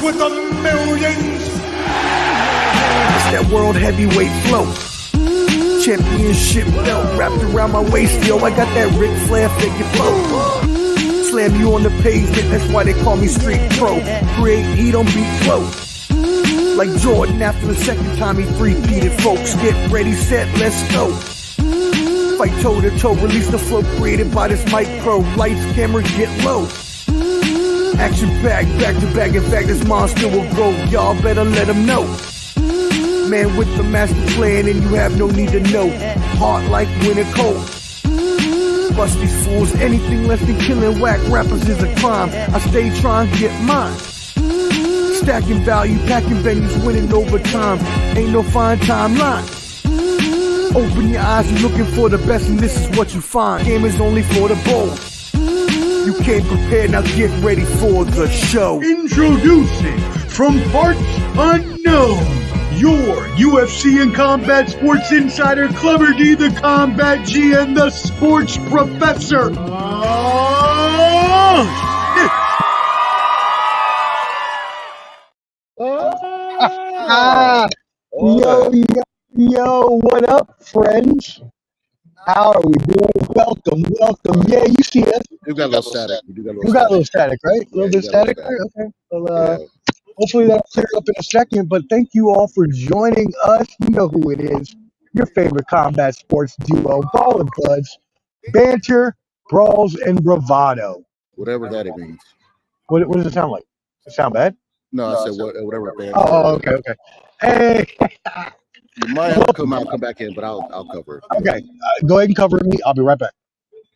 with the millions. It's that world heavyweight flow. Championship belt wrapped around my waist. Yo, I got that Ric Flair figure flow. Slam you on the pavement, that's why they call me Street Pro. Create heat on beat flow. Like Jordan after the second time he three-peated. Folks, get ready, set, let's go. Fight toe to toe, release the flow created by this mic pro. Lights, camera, get low. Action back to back. In fact, this monster will go. Y'all better let him know. Man with the master plan, and you have no need to know. Hard like winter cold. Bust these fools, anything less than killing whack rappers is a crime. I stay trying to get mine. Stacking value, packing venues, winning over time. Ain't no fine timeline. Open your eyes, you're looking for the best, and this is what you find. Game is only for the bold. You came prepared, now get ready for the show. Introducing from parts unknown, your UFC and combat sports insider, Clever D, the Combat G, and the Sports Professor. Yo, what up, friends? How are we doing? Welcome. Yeah, you see us. You got a little static. You got a little static, right? A little bit static, right? Okay. Well, hopefully that'll clear up in a second, but thank you all for joining us. You know who it is. Your favorite combat sports duo, Ball and Buds, banter, brawls, and bravado. Whatever that it means. What does it sound like? Does it sound bad? No, I said whatever band. Oh, okay. Hey. You might have to come back in, but I'll cover it. Okay, go ahead and cover me. I'll be right back.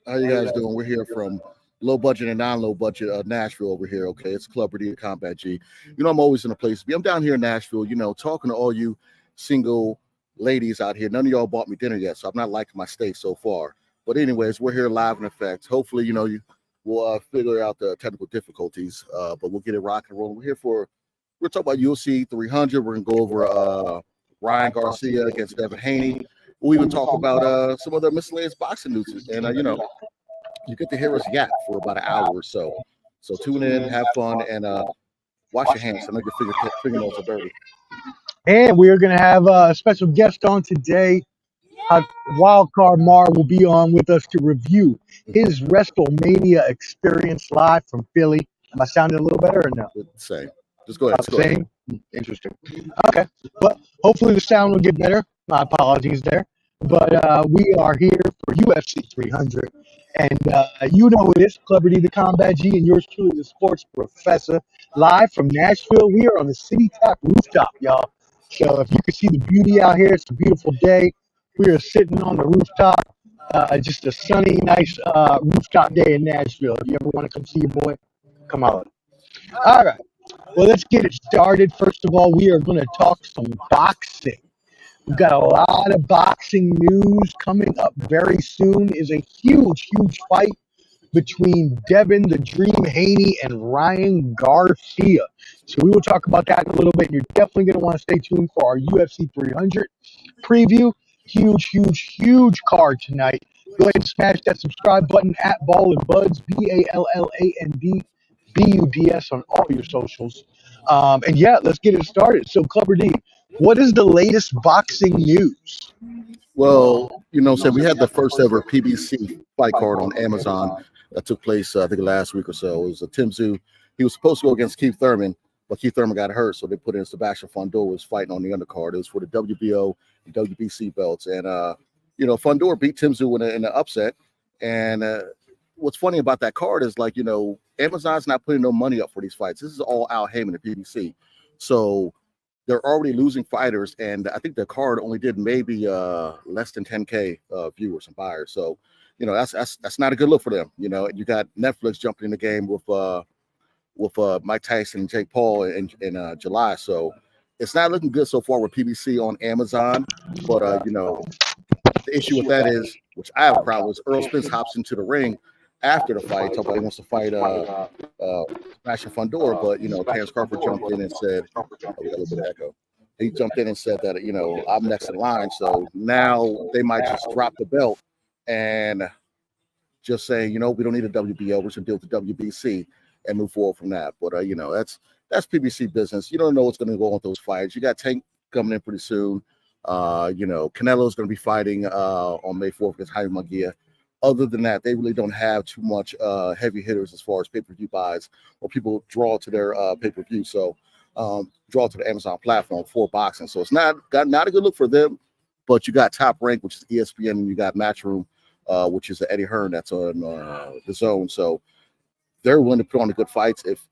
How you guys doing? We're here from low budget and non-low budget Nashville over here. Okay, it's Clever D, Combat G. You know I'm always in a place to be. I'm down here in Nashville. You know, talking to all you single ladies out here. None of y'all bought me dinner yet, so I'm not liking my stay so far. But anyways, we're here live in effect. Hopefully, you know we'll figure out the technical difficulties, but we'll get it rocking and rolling. We're talking about UFC 300. We're gonna go over Ryan Garcia against Devin Haney. We'll even talk about some other miscellaneous boxing news. And, you get to hear us yap for about an hour or so. So tune in, have fun, and wash your hands. I know your fingernails are dirty. And we are going to have a special guest on today. Wildcard Mar will be on with us to review his WrestleMania experience live from Philly. Am I sounding a little better or no? Same. Just go ahead. Interesting. Okay. But hopefully the sound will get better. My apologies there. But we are here for UFC 300. And you know who it is, Clever D, the Combat G, and yours truly, the Sports Professor, live from Nashville. We are on the City Tap rooftop, y'all. So if you can see the beauty out here, it's a beautiful day. We are sitting on the rooftop. Just a sunny, nice rooftop day in Nashville. If you ever want to come see your boy, come on. All right. Well, let's get it started. First of all, we are going to talk some boxing. We've got a lot of boxing news coming up very soon. Is a huge fight between Devin the Dream Haney and Ryan Garcia. So we will talk about that in a little bit. You're definitely going to want to stay tuned for our UFC 300 preview. Huge card tonight. Go ahead and smash that subscribe button at Ball and Buds, BALLAND. BUDS on all your socials. And yeah, let's get it started. So, Clever D, what is the latest boxing news? Well, so we had the first ever PBC fight card on Amazon that took place, I think, last week or so. It was a Tim Tszyu. He was supposed to go against Keith Thurman, but Keith Thurman got hurt, so they put in Sebastian Fundor was fighting on the undercard. It was for the WBO and WBC belts. And, Fundor beat Tim Tszyu in an upset. And what's funny about that card is, Amazon's not putting no money up for these fights. This is all Al Heyman and PBC. So they're already losing fighters, and I think the card only did maybe less than 10K viewers and buyers. So, that's not a good look for them. You got Netflix jumping in the game with Mike Tyson and Jake Paul in July. So it's not looking good so far with PBC on Amazon. But, the issue with that is, which I have a problem with, Earl Spence hops into the ring after the fight. Somebody wants to fight Sebastian Fundor, but Terrence Crawford jumped in and said, we got a little bit of echo. He jumped in and said that I'm next in line. So now they might just drop the belt and just say, we don't need a WBO, we're just gonna deal with the WBC. and move forward from that. But that's PBC business. You don't know what's going to go on with those fights. You got Tank coming in pretty soon. Canelo's going to be fighting on May 4th against Jaime Munguia. Other than that, they really don't have too much heavy hitters as far as pay-per-view buys or people draw to their pay-per-view. So draw to the Amazon platform for boxing. So it's not a good look for them, but you got Top Rank, which is ESPN, and you got Matchroom, which is the Eddie Hearn that's on the Zone. So they're willing to put on the good fights. If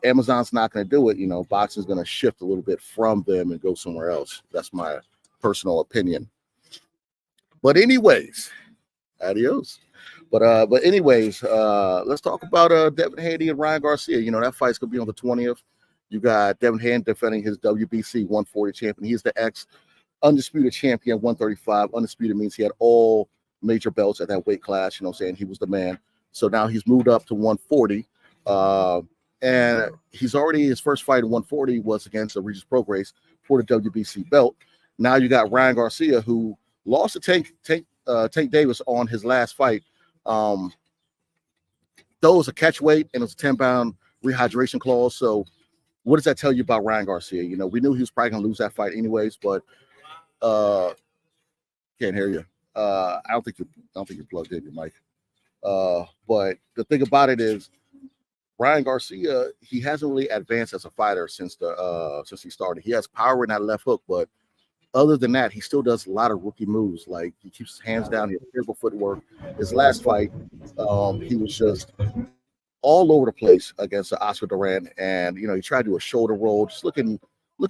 Amazon's not going to do it, boxing's going to shift a little bit from them and go somewhere else. That's my personal opinion. But anyways, adios. But anyways, let's talk about Devin Haney and Ryan Garcia. That fight's going to be on the 20th. You got Devin Haney defending his WBC 140 champion. He's the ex-undisputed champion, 135. Undisputed means he had all major belts at that weight class. He was the man. So now he's moved up to 140. And he's already, his first fight in 140 was against the Regis Prograis for the WBC belt. Now you got Ryan Garcia, who lost to Tank Davis on his last fight. Though it was a catch weight and it was a 10-pound rehydration clause. So what does that tell you about Ryan Garcia? We knew he was probably going to lose that fight anyways, but can't hear you. I don't think you're plugged in, your mic. But the thing about it is, Ryan Garcia, he hasn't really advanced as a fighter since he started. He has power in that left hook, but other than that, he still does a lot of rookie moves. Like he keeps his hands down, he has terrible footwork. His last fight, he was just all over the place against Oscar Duran, and he tried to do a shoulder roll, just looking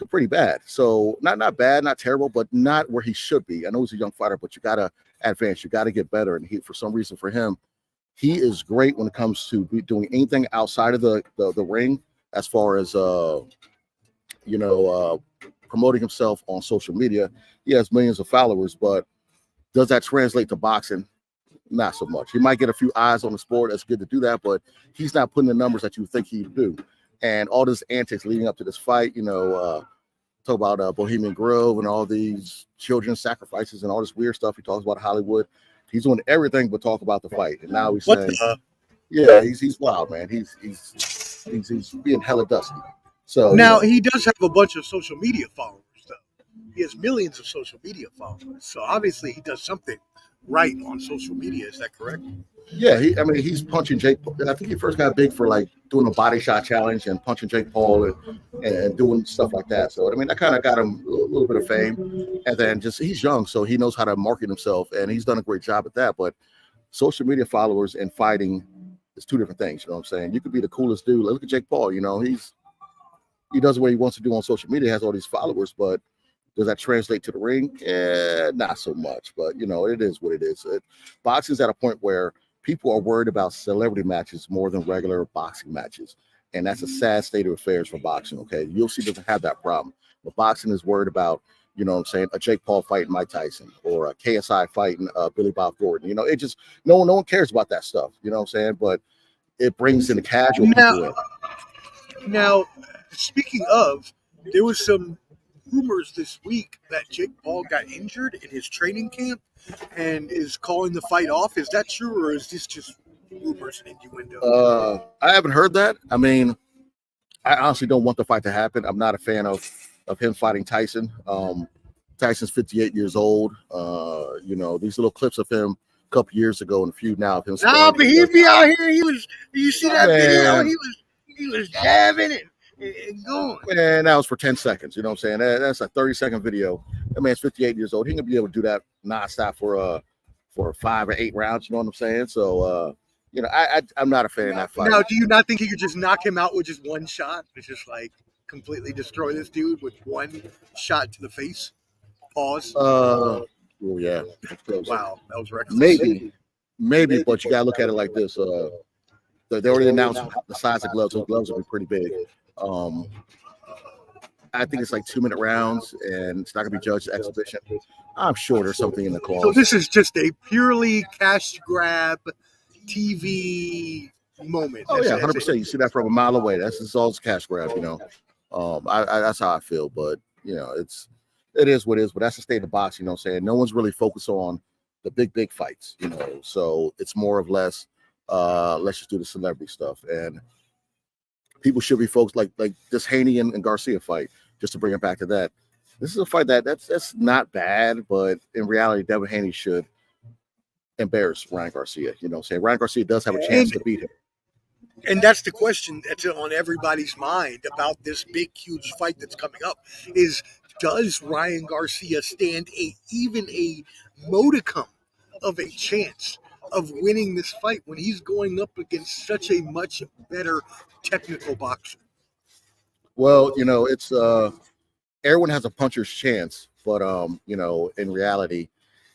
pretty bad. So not bad, not terrible, but not where he should be. I know he's a young fighter, but you gotta advance, you gotta get better. And for some reason, for him, he is great when it comes to doing anything outside of the ring, as far as promoting himself on social media. He has millions of followers, but does that translate to boxing? Not so much. He might get a few eyes on the sport. That's good to do that, but he's not putting the numbers that you would think he'd do. And all this antics leading up to this fight, talk about Bohemian Grove and all these children's sacrifices and all this weird stuff. He talks about Hollywood. He's doing everything but talk about the fight. And now he's saying, he's wild, man. He's being hella dusty. So now he does have a bunch of social media followers, though. He has millions of social media followers. So obviously he does something right on social media. Is that correct? Yeah, he's punching Jake. I think he first got big for like doing a body shot challenge and punching Jake Paul and doing stuff like that. So that kind of got him a little bit of fame. And then he's young, so he knows how to market himself, and he's done a great job at that. But social media followers and fighting is two different things. You know what I'm saying? You could be the coolest dude. Look at Jake Paul. He does what he wants to do on social media, has all these followers, but does that translate to the ring? Not so much. But it is what it is. Boxing's at a point where people are worried about celebrity matches more than regular boxing matches. And that's a sad state of affairs for boxing, okay? UFC doesn't have that problem. But boxing is worried about, a Jake Paul fighting Mike Tyson or a KSI fighting Billy Bob Thornton. It just, no one cares about that stuff, but it brings in the casual people in. Now, speaking of, there was some rumors this week that Jake Paul got injured in his training camp and is calling the fight off. Is that true, or is this just rumors and innuendo? I haven't heard that. I honestly don't want the fight to happen. I'm not a fan of him fighting Tyson. Tyson's 58 years old. These little clips of him a couple years ago and a few now of him. No, but he'd be out here. You see that video? He was jabbing it. And going. Man, that was for 10 seconds. You know what I'm saying? That's a 30-second video. That man's 58 years old. He can be able to do that nonstop for 5 or 8 rounds. You know what I'm saying? So, I'm not a fan of that fight. Now, do you not think he could just knock him out with just one shot? It's just like completely destroy this dude with one shot to the face? Pause. Oh, yeah. Wow, that was reckless. Maybe, but you got to look at it like this. They already announced the size of gloves. Those gloves will be pretty big. I think it's like 2-minute rounds, and it's not going to be judged as exhibition. I'm sure there's something in the clause. So this is just a purely cash grab TV moment. Oh, yeah, 100%. You see that from a mile away. That's all cash grab, that's how I feel. But, it is what it is. But that's the state of boxing, you know what I'm saying? No one's really focused on the big fights, So it's more or less, let's just do the celebrity stuff. And people should be focused like this Haney and Garcia fight. Just to bring it back to that, this is a fight that's not bad, but in reality, Devin Haney should embarrass Ryan Garcia. You know what I'm saying? Ryan Garcia does have a chance to beat him. And that's the question that's on everybody's mind about this big, huge fight that's coming up is, does Ryan Garcia stand even a modicum of a chance of winning this fight when he's going up against such a much better technical boxer? Well, you know, it's everyone has a puncher's chance, but in reality,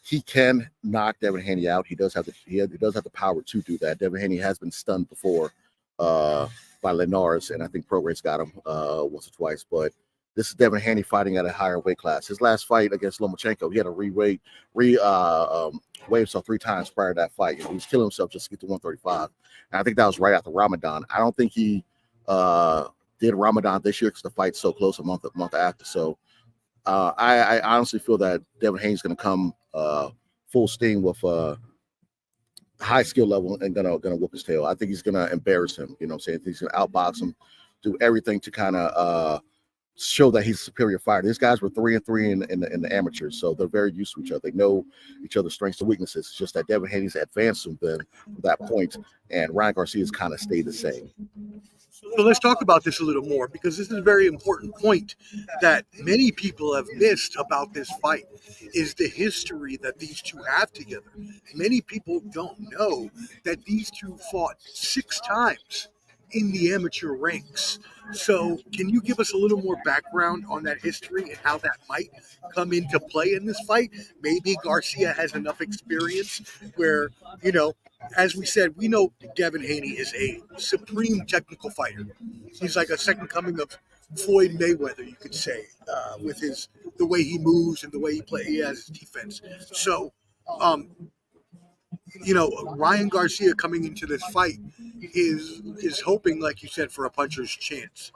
he can knock Devin Haney out. He does have the power to do that. Devin Haney has been stunned before by Linares, and I think Prograis got him once or twice. But this is Devin Haney fighting at a higher weight class. His last fight against Lomachenko, he had to weigh himself 3 times prior to that fight. You know, he was killing himself just to get to 135. And I think that was right after Ramadan. I don't think he did Ramadan this year because the fight's so close a month after. So I honestly feel that Devin Haney's going to come full steam with high skill level and gonna whoop his tail. I think he's gonna embarrass him. You know what I'm saying? He's gonna outbox him, do everything to kind of show that he's a superior fighter. These guys were 3-3 in the amateurs, so they're very used to each other. They know each other's strengths and weaknesses. It's just that Devin Haney's advanced them from that point, and Ryan Garcia's kind of stayed the same. So let's talk about this a little more, because this is a very important point that many people have missed about this fight, is the history that these two have together. Many people don't know that these two fought 6 times in the amateur ranks. So can you give us a little more background on that history and how that might come into play in this fight? Maybe Garcia has enough experience where, you know, as we said, we know Devin Haney is a supreme technical fighter. He's like a second coming of Floyd Mayweather, you could say, with the way he moves and the way he has his defense. So, Ryan Garcia coming into this fight is hoping, like you said, for a puncher's chance.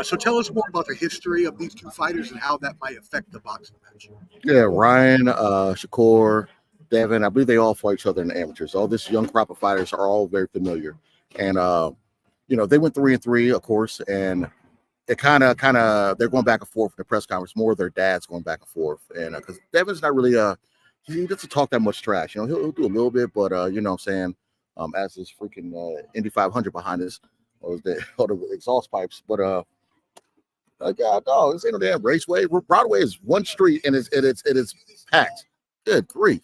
So tell us more about the history of these two fighters and how that might affect the boxing match. Yeah, Ryan, Shakur, Devin, I believe they all fought each other in the amateurs. All this young crop of fighters are all very familiar. And, they went 3-3, of course, and it kind of they're going back and forth in the press conference, more of their dads going back and forth. And because Devin's not really he doesn't talk that much trash. You know, he'll do a little bit, but you know what I'm saying, as his freaking Indy 500 behind us, or the exhaust pipes. But God, no, this ain't no damn raceway. Broadway is one street and it's packed. Good grief.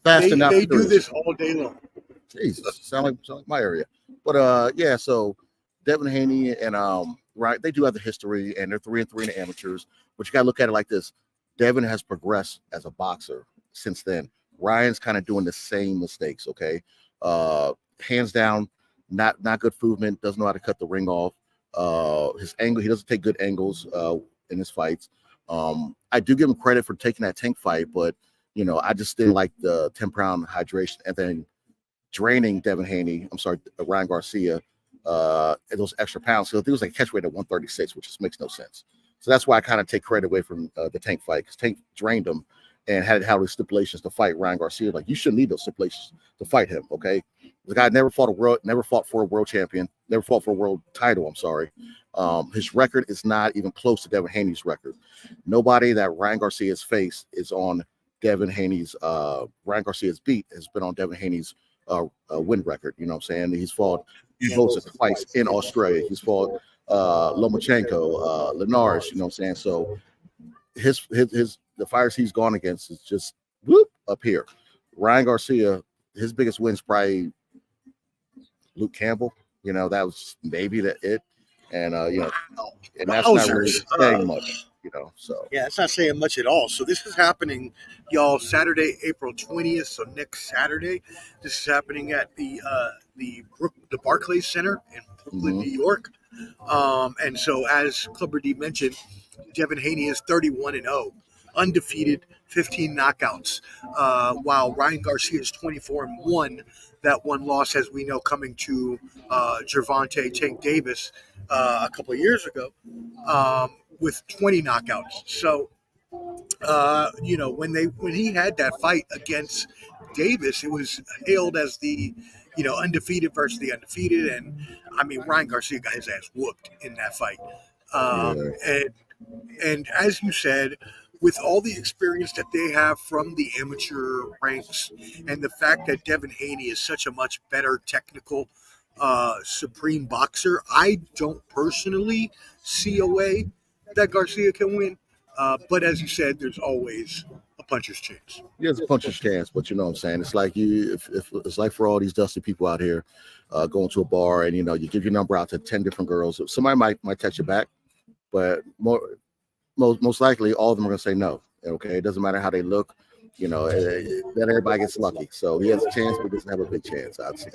Fast enough. They do this all day long. Jesus, sound like my area. But yeah, so Devin Haney and right, they do have the history, and they're 3-3 in the amateurs. But you gotta look at it like this: Devin has progressed as a boxer since then. Ryan's kind of doing the same mistakes. Okay, hands down, not good movement. Doesn't know how to cut the ring off. His angle, he doesn't take good angles in his fights. I do give him credit for taking that Tank fight, but you know, I just didn't like the 10-pound hydration and then draining Ryan Garcia those extra pounds. So it was like catch weight at 136, which just makes no sense. So that's why I kind of take credit away from the Tank fight, because Tank drained him and had the stipulations to fight Ryan Garcia. Like, you shouldn't need those stipulations to fight him. Okay, the guy never fought for a world champion, never fought for a world title. I'm sorry. His record is not even close to Devin Haney's record. Nobody that Ryan Garcia's faced is on Devin Haney's Ryan Garcia's beat has been on Devin Haney's win record. You know what I'm saying? He's fought twice in Australia. He's fought Lomachenko, Linares, you know what I'm saying? So the fighters he's gone against is just up here. Ryan Garcia, his biggest win's probably Luke Campbell. You know, that was maybe it. And and that's not really saying much. You know, so yeah, it's not saying much at all. So this is happening, y'all, Saturday, April 20th. So next Saturday, this is happening at the Barclays Center in Brooklyn, New York. And so, as Clubber D mentioned, Devin Haney is 31-0, undefeated, 15 knockouts, while Ryan Garcia is 24-1. That one loss, as we know, coming to Gervonta Tank Davis a couple of years ago, with 20 knockouts. So, when he had that fight against Davis, it was hailed as the undefeated versus the undefeated. And I mean, Ryan Garcia got his ass whooped in that fight. And as you said, with all the experience that they have from the amateur ranks and the fact that Devin Haney is such a much better technical supreme boxer, I don't personally see a way that Garcia can win. But as you said, there's always a puncher's chance. Yeah, it's a puncher's chance, but you know what I'm saying? It's like if it's like for all these dusty people out here going to a bar and, you give your number out to 10 different girls. Somebody might text you back, but most likely all of them are going to say no. Okay, it doesn't matter how they look. That everybody gets lucky. So he has a chance, but he doesn't have a big chance, I'd say.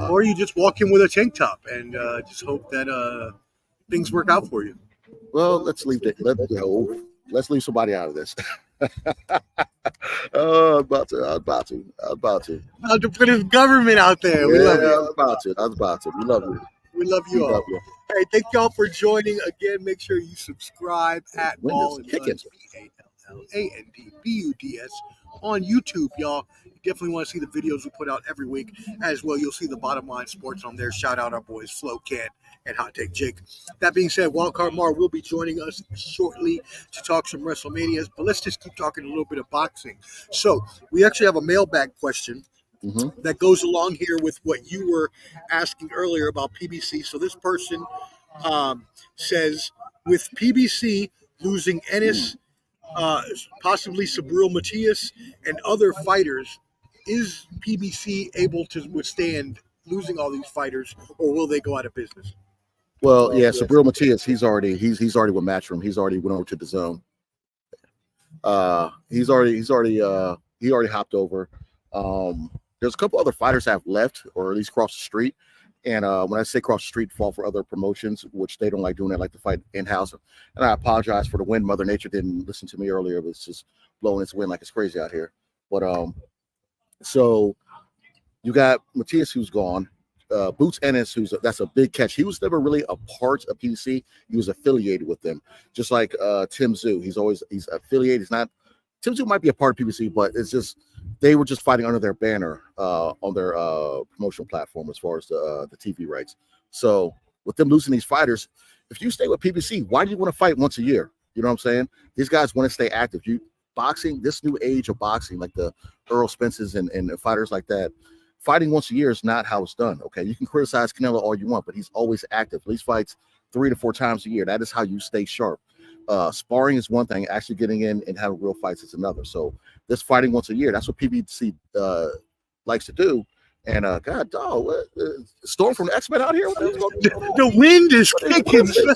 Or you just walk in with a tank top and just hope that things work out for you. Well, let's leave somebody out of this. I was about to. About to put his government out there. We love you. I was about to. We love you. We love you all. Hey, thank y'all for joining again. Make sure you subscribe at Ball and Buds, BALLANDBUDS on YouTube, y'all. You definitely want to see the videos we put out every week as well. You'll see the Bottom Line Sports on there. Shout out our boys Flo, Ken, and Hot Take Jake. That being said, Wildcard Mar will be joining us shortly to talk some WrestleManias, but let's just keep talking a little bit of boxing. So we actually have a mailbag question that goes along here with what you were asking earlier about PBC. So this person says, with PBC losing Ennis, possibly Sabril Matias, and other fighters, is PBC able to withstand losing all these fighters, or will they go out of business? Well, yeah, Sabril Matias, he's already with Matchroom. He's already went over to the Zone. He already hopped over. There's a couple other fighters that have left, or at least cross the street. And when I say cross the street, fall for other promotions, which they don't like doing. They like to fight in-house. And I apologize for the wind. Mother Nature didn't listen to me earlier, but it's just blowing its wind like it's crazy out here. But so you got Matias, who's gone. Boots Ennis, that's a big catch. He was never really a part of PBC. He was affiliated with them, just like Tim Tszyu. He's affiliated. He's not. Tim Tszyu might be a part of PBC, but it's just they were just fighting under their banner on their promotional platform as far as the TV rights. So with them losing these fighters, if you stay with PBC, why do you want to fight once a year? You know what I'm saying? These guys want to stay active. Boxing, this new age of boxing, like the Earl Spences and fighters like that, fighting once a year is not how it's done. Okay, you can criticize Canelo all you want, but he's always active. At least fights 3 to 4 times a year. That is how you stay sharp. Sparring is one thing, actually getting in and having real fights is another. So this fighting once a year, that's what PBC likes to do. And God, dog, Storm from the X-Men out here. The wind is kicking, son.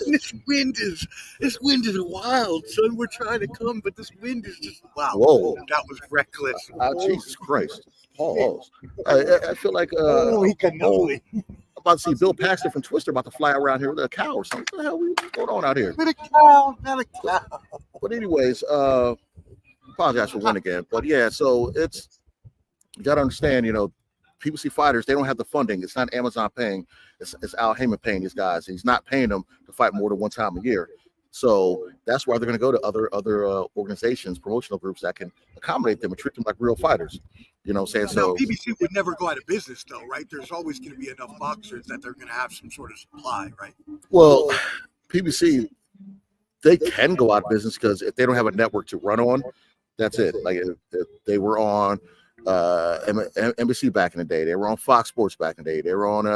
This wind is wild, son. We're trying to come, but this wind is just wow. Whoa, that was reckless. Jesus Christ. I feel like holy cannoli. I'm about to see Bill Paxton from Twister about to fly around here with a cow or something. What the hell is going on out here? With a cow, not a cow. But anyways, apologize for one again. But yeah, so you got to understand, PBC fighters, they don't have the funding. It's not Amazon paying. It's Al Heyman paying these guys. He's not paying them to fight more than one time a year. So that's why they're going to go to other organizations, promotional groups that can accommodate them and treat them like real fighters. You know what I'm saying? So PBC would never go out of business, though, right? There's always going to be enough boxers that they're going to have some sort of supply, right? Well, PBC, they can go out of business because if they don't have a network to run on, that's it. Like if they were on NBC back in the day, they were on Fox Sports back in the day, they were on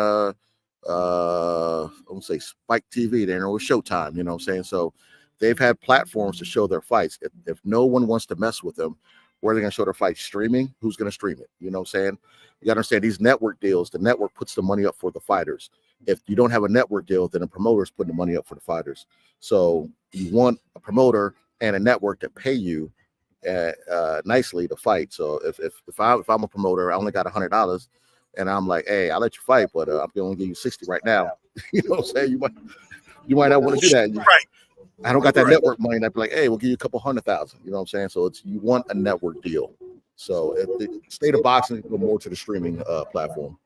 I won't say Spike TV, they were Showtime, you know what I'm saying? So they've had platforms to show their fights. If no one wants to mess with them, where are they going to show their fight? Streaming? Who's going to stream it? You know what I'm saying? You got to understand these network deals, the network puts the money up for the fighters. If you don't have a network deal, then a promoter is putting the money up for the fighters. So you want a promoter and a network to pay you nicely to fight. So if I'm a promoter, I only got $100 and I'm like, hey, I'll let you fight, but I'm going to give you 60 right now. You know what I'm saying? You might not want to do that. Right. I don't got that network money. And I'd be like, hey, we'll give you a couple $100,000. You know what I'm saying? So you want a network deal. So if the state of boxing go more to the streaming platform.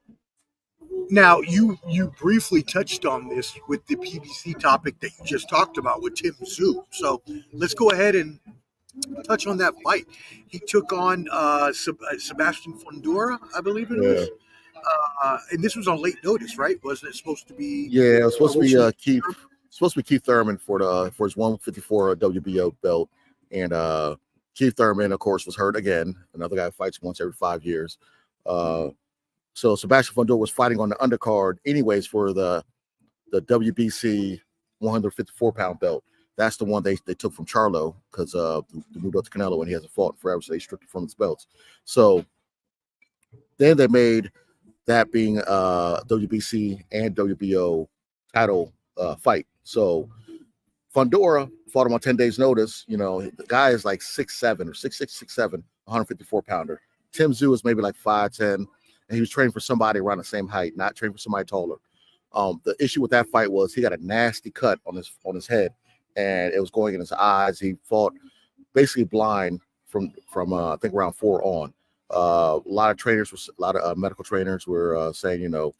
Now, you briefly touched on this with the PBC topic that you just talked about with Tim Tszyu. So let's go ahead and touch on that fight. He took on Sebastian Fundora, I believe it was. And this was on late notice, right? Wasn't it supposed to be? Yeah, it was supposed to be Keith Thurman for his 154 WBO belt, and Keith Thurman, of course, was hurt again. Another guy who fights once every 5 years. So Sebastian Fundora was fighting on the undercard anyways for the WBC 154-pound belt. That's the one they took from Charlo because they moved up to Canelo and he hasn't fought forever, so they stripped it from his belts. So then they made that being WBC and WBO title fight. So Fundora fought him on 10 days notice. You know, the guy is like 6'7" or 6'6", 6'7", 154-pounder. Tim Tszyu is maybe like 5'10", and he was training for somebody around the same height, not training for somebody taller. The issue with that fight was he got a nasty cut on his head, and it was going in his eyes. He fought basically blind from I think round 4 on. A lot of medical trainers were saying, you know,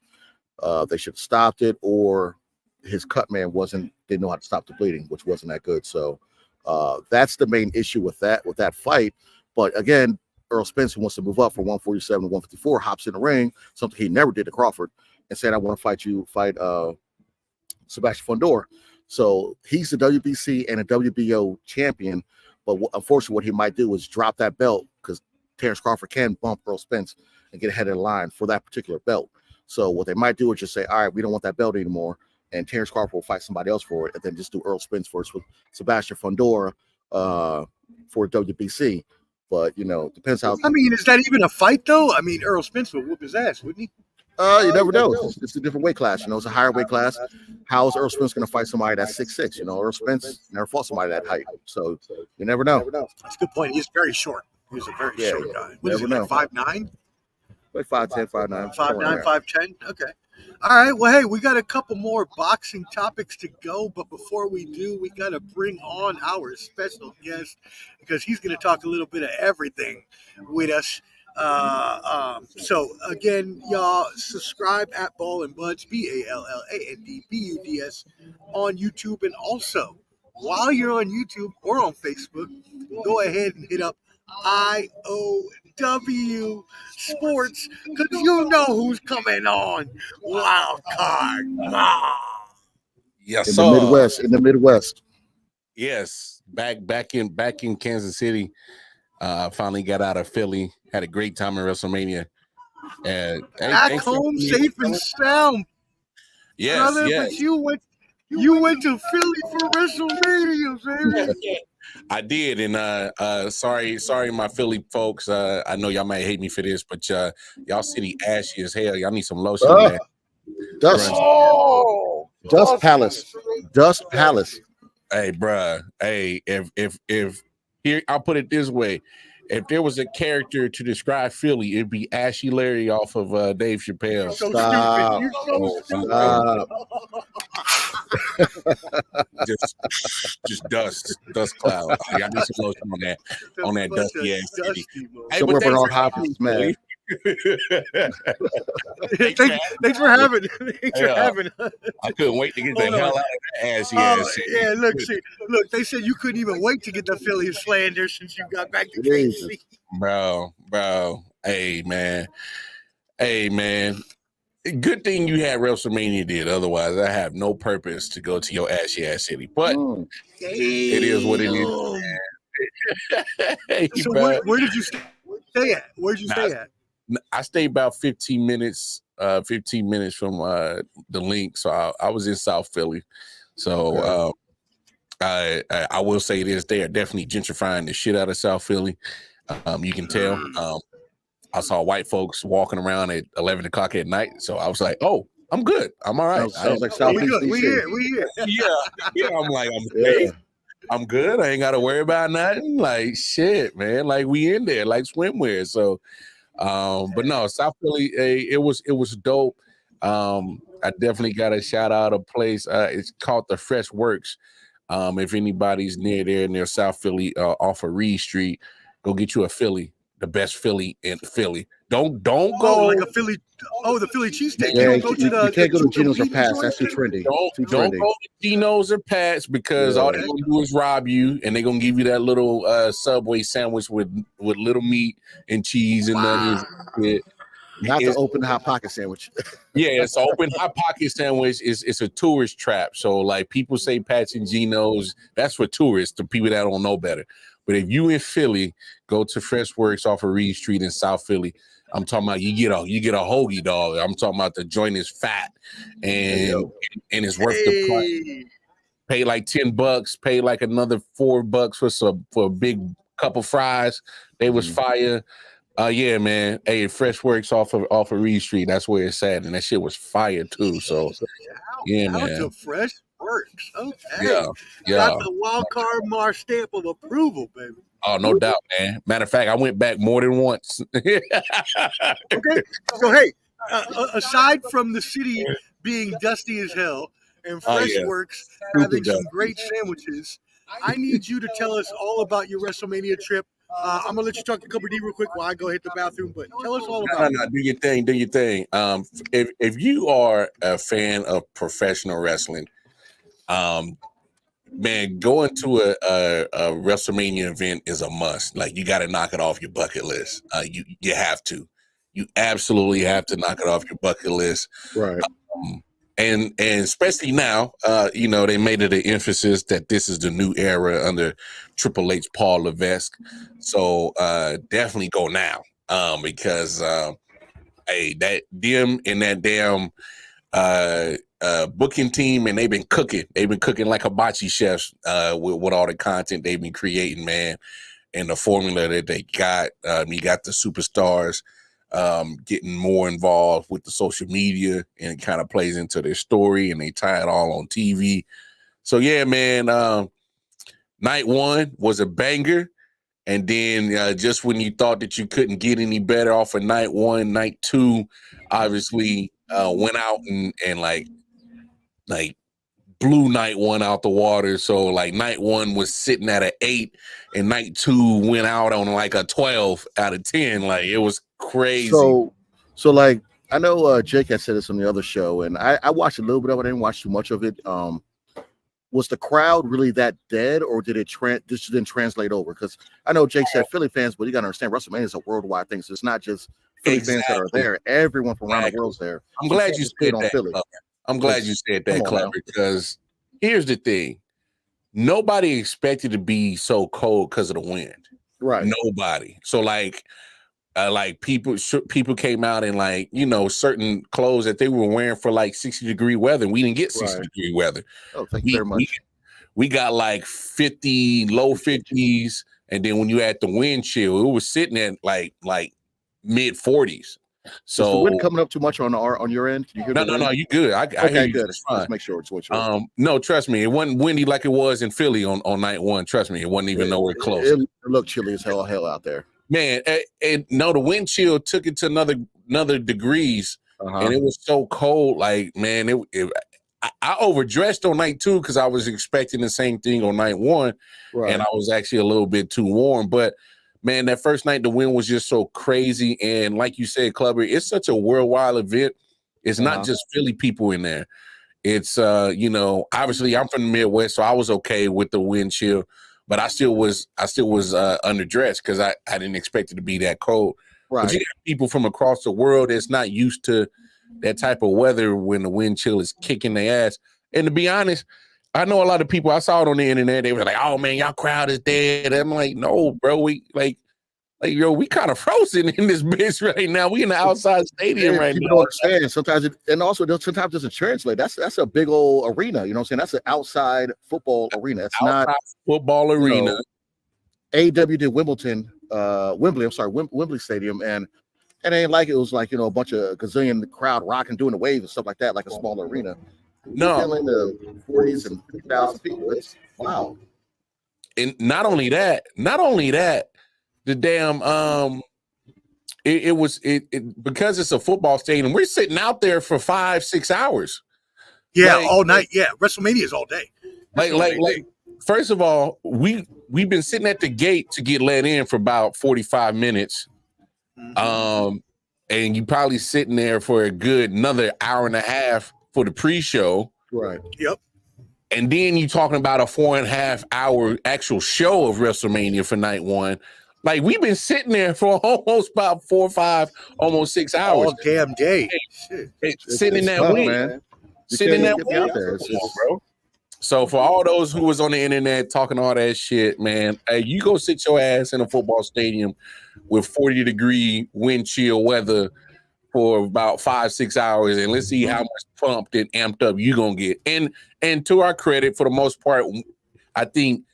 they should have stopped it, or his cut man didn't know how to stop the bleeding, which wasn't that good. So that's the main issue with that fight. But again, Earl Spence, who wants to move up from 147 to 154, hops in the ring, something he never did to Crawford, and said, I want to fight Sebastian Fundora. So he's the WBC and a WBO champion, but unfortunately what he might do is drop that belt because Terrence Crawford can bump Earl Spence and get ahead of the line for that particular belt. So what they might do is just say, all right, we don't want that belt anymore, and Terrence Crawford will fight somebody else for it, and then just do Earl Spence first with Sebastian Fundora for WBC. But, you know, depends how. I mean, is that even a fight, though? I mean, Earl Spence would whoop his ass, wouldn't he? You never know. It's a different weight class. You know, it's a higher weight class. How is Earl Spence going to fight somebody that's 6'6"? You know, Earl Spence never fought somebody that height. So you never know. That's a good point. He's very short. He's a very short guy. What is he, like 5'9"? Like 5'10", 5'9". 5'9", 5'10". Okay. All right. Well, hey, we got a couple more boxing topics to go, but before we do, we got to bring on our special guest because he's going to talk a little bit of everything with us. So again, y'all subscribe at Ball and Buds, BALLANDBUDS on YouTube, and also while you're on YouTube or on Facebook, go ahead and hit up IOW Sports because you know who's coming on Wild Card. Yes, in the Midwest. Yes, back in Kansas City. Finally got out of Philly. Had a great time at WrestleMania. Back home, safe and sound. Yes, brother, yes. But you went to Philly for WrestleMania, baby. I did, and sorry, my Philly folks. I know y'all might hate me for this, but y'all city ashy as hell. Y'all need some lotion on that. Dust Palace. Hey, bruh. Hey, if here, I'll put it this way. If there was a character to describe Philly, it'd be Ashy Larry off of Dave Chappelle. So Stop. stupid. You're so stupid. Just dust cloud. Y'all need some lotion on that dusty ass city. Hey, so we're Bernard Hopkins, man. Thanks for having us. I couldn't wait to get the hell out of that ashy ass. Yeah, look, they said you couldn't even wait to get the Philly slander since you got back to KC. Bro. Hey man. Good thing you had WrestleMania did. Otherwise, I have no purpose to go to your ashy ass city. But it is what it is. Hey, so where did you stay at? Where did you stay at? I stayed about 15 minutes from the link. So I was in South Philly. So I will say this, they are definitely gentrifying the shit out of South Philly. You can tell. I saw white folks walking around at 11 o'clock at night. So I was like, oh, I'm good. I'm all right. Sounds like Southeast DC. We here. Yeah. I'm like, I'm good. I ain't got to worry about nothing. Like, shit, man. Like, we in there, like swimwear. So, but no, South Philly, it was dope. I definitely got to shout out a place. It's called the Fresh Works. If anybody's near South Philly, off of Reed Street, go get you a Philly, the best Philly in Philly. Don't go like a Philly. Oh, the Philly cheesesteak. Yeah, you can't go to Geno's or Pat's. That's too trendy. Don't go to Geno's or Pat's because all they're gonna do is rob you, and they're gonna give you that little Subway sandwich with little meat and cheese and onions. Not the open hot pocket sandwich. Yeah, it's an open hot pocket sandwich. It's a tourist trap. So like people say Pat's and Geno's, that's for tourists, the people that don't know better. But if you in Philly, go to Fresh Works off of Reed Street in South Philly. I'm talking about you get a hoagie dog. I'm talking about the joint is fat and it's worth the price. Pay like $10, pay like another $4 for a big cup of fries. They was fire. Yeah, man. Hey, Fresh Works off of Reed Street. That's where it's at, and that shit was fire too. So, yeah, man. Out to Fresh Works. Okay. Yeah. Got the wild card Mars stamp of approval, baby. Oh, no doubt, man. Matter of fact, I went back more than once. Okay. So, hey, aside from the city being dusty as hell and Fresh Works having some great sandwiches, I need you to tell us all about your WrestleMania trip. I'm gonna let you talk to Cupper D real quick while I go hit the bathroom, but tell us all about it. No, do your thing. If you are a fan of professional wrestling, man, going to a WrestleMania event is a must. Like, you got to knock it off your bucket list. You have to. You absolutely have to knock it off your bucket list. Right. And especially now, they made it an emphasis that this is the new era under Triple H, Paul Levesque. So definitely go now, because that them and that damn booking team, and they've been cooking like hibachi chefs with all the content they've been creating, man, and the formula that they got. You got the superstars getting more involved with the social media, and it kind of plays into their story, and they tie it all on TV. So yeah, man, night one was a banger. And then just when you thought that you couldn't get any better off of night one, night two obviously went out and like blew night one out the water. So like night one was sitting at an 8, and night two went out on like a 12 out of 10. Like, it was crazy. So like, I know Jake had said this on the other show, and I watched a little bit of it. I didn't watch too much of it. Was the crowd really that dead, or did it this didn't translate over? Because I know Jake said Philly fans, but you got to understand WrestleMania is a worldwide thing, so it's not just Philly fans that are there. Everyone from around the world's there. I'm glad you said that. I'm glad you said that, Clever, because here's the thing: nobody expected to be so cold because of the wind. Right. Nobody. So like people came out in like, certain clothes that they were wearing for like 60-degree weather, and we didn't get 60-degree weather. Oh, thank you very much. We got like 50, low 50s, and then when you add the wind chill, it was sitting at like mid 40s. So is the wind coming up too much on your end? Can you hear No, you good. I hear you. Good. Let's make sure it's what you're no, trust me, it wasn't windy like it was in Philly on night one. Trust me, it wasn't even nowhere close. It looked chilly as hell out there. Man, no, the wind chill took it to another degrees, and it was so cold. Like, man, I overdressed on night two because I was expecting the same thing on night one, and I was actually a little bit too warm. But man, that first night the wind was just so crazy, and like you said, Clubber, it's such a worldwide event. It's not just Philly people in there. It's obviously I'm from the Midwest, so I was okay with the wind chill. But I still was underdressed because I didn't expect it to be that cold. Right. But you got people from across the world that's not used to that type of weather when the wind chill is kicking their ass. And to be honest, I know a lot of people, I saw it on the internet, they were like, "Oh man, y'all crowd is dead." I'm like, "No, bro, we we kind of frozen in this bitch right now. We in the outside stadium right now." People don't understand. Sometimes sometimes doesn't translate. That's a big old arena. You know what I'm saying? That's an outside football arena. It's not football arena. AW did Wembley. I'm sorry, Wembley Stadium, and it ain't like it was like a bunch of gazillion crowd rocking, doing the wave and stuff like that, like a small arena. No, in the 40s and 50,000 people. It's wow. And not only that. The damn it was because it's a football stadium. We're sitting out there for 5-6 hours. Yeah, all night. Yeah, WrestleMania is all day. Like first of all, we've been sitting at the gate to get let in for about 45 minutes. And you probably sitting there for a good another hour and a half for the pre-show. Right. Yep. And then you talking about a 4.5 hour actual show of WrestleMania for night one. Like we've been sitting there for almost about 4 or 5, almost 6 hours. All damn day. Shit. Sitting in that tough, wind, man. sitting in that get wind. out there. It's just, Bro. So for all those who was on the internet talking all that shit, man, hey, you go sit your ass in a football stadium with 40-degree wind chill weather for about 5-6 hours, and let's see how much pumped and amped up you gonna get. And to our credit, for the most part, I think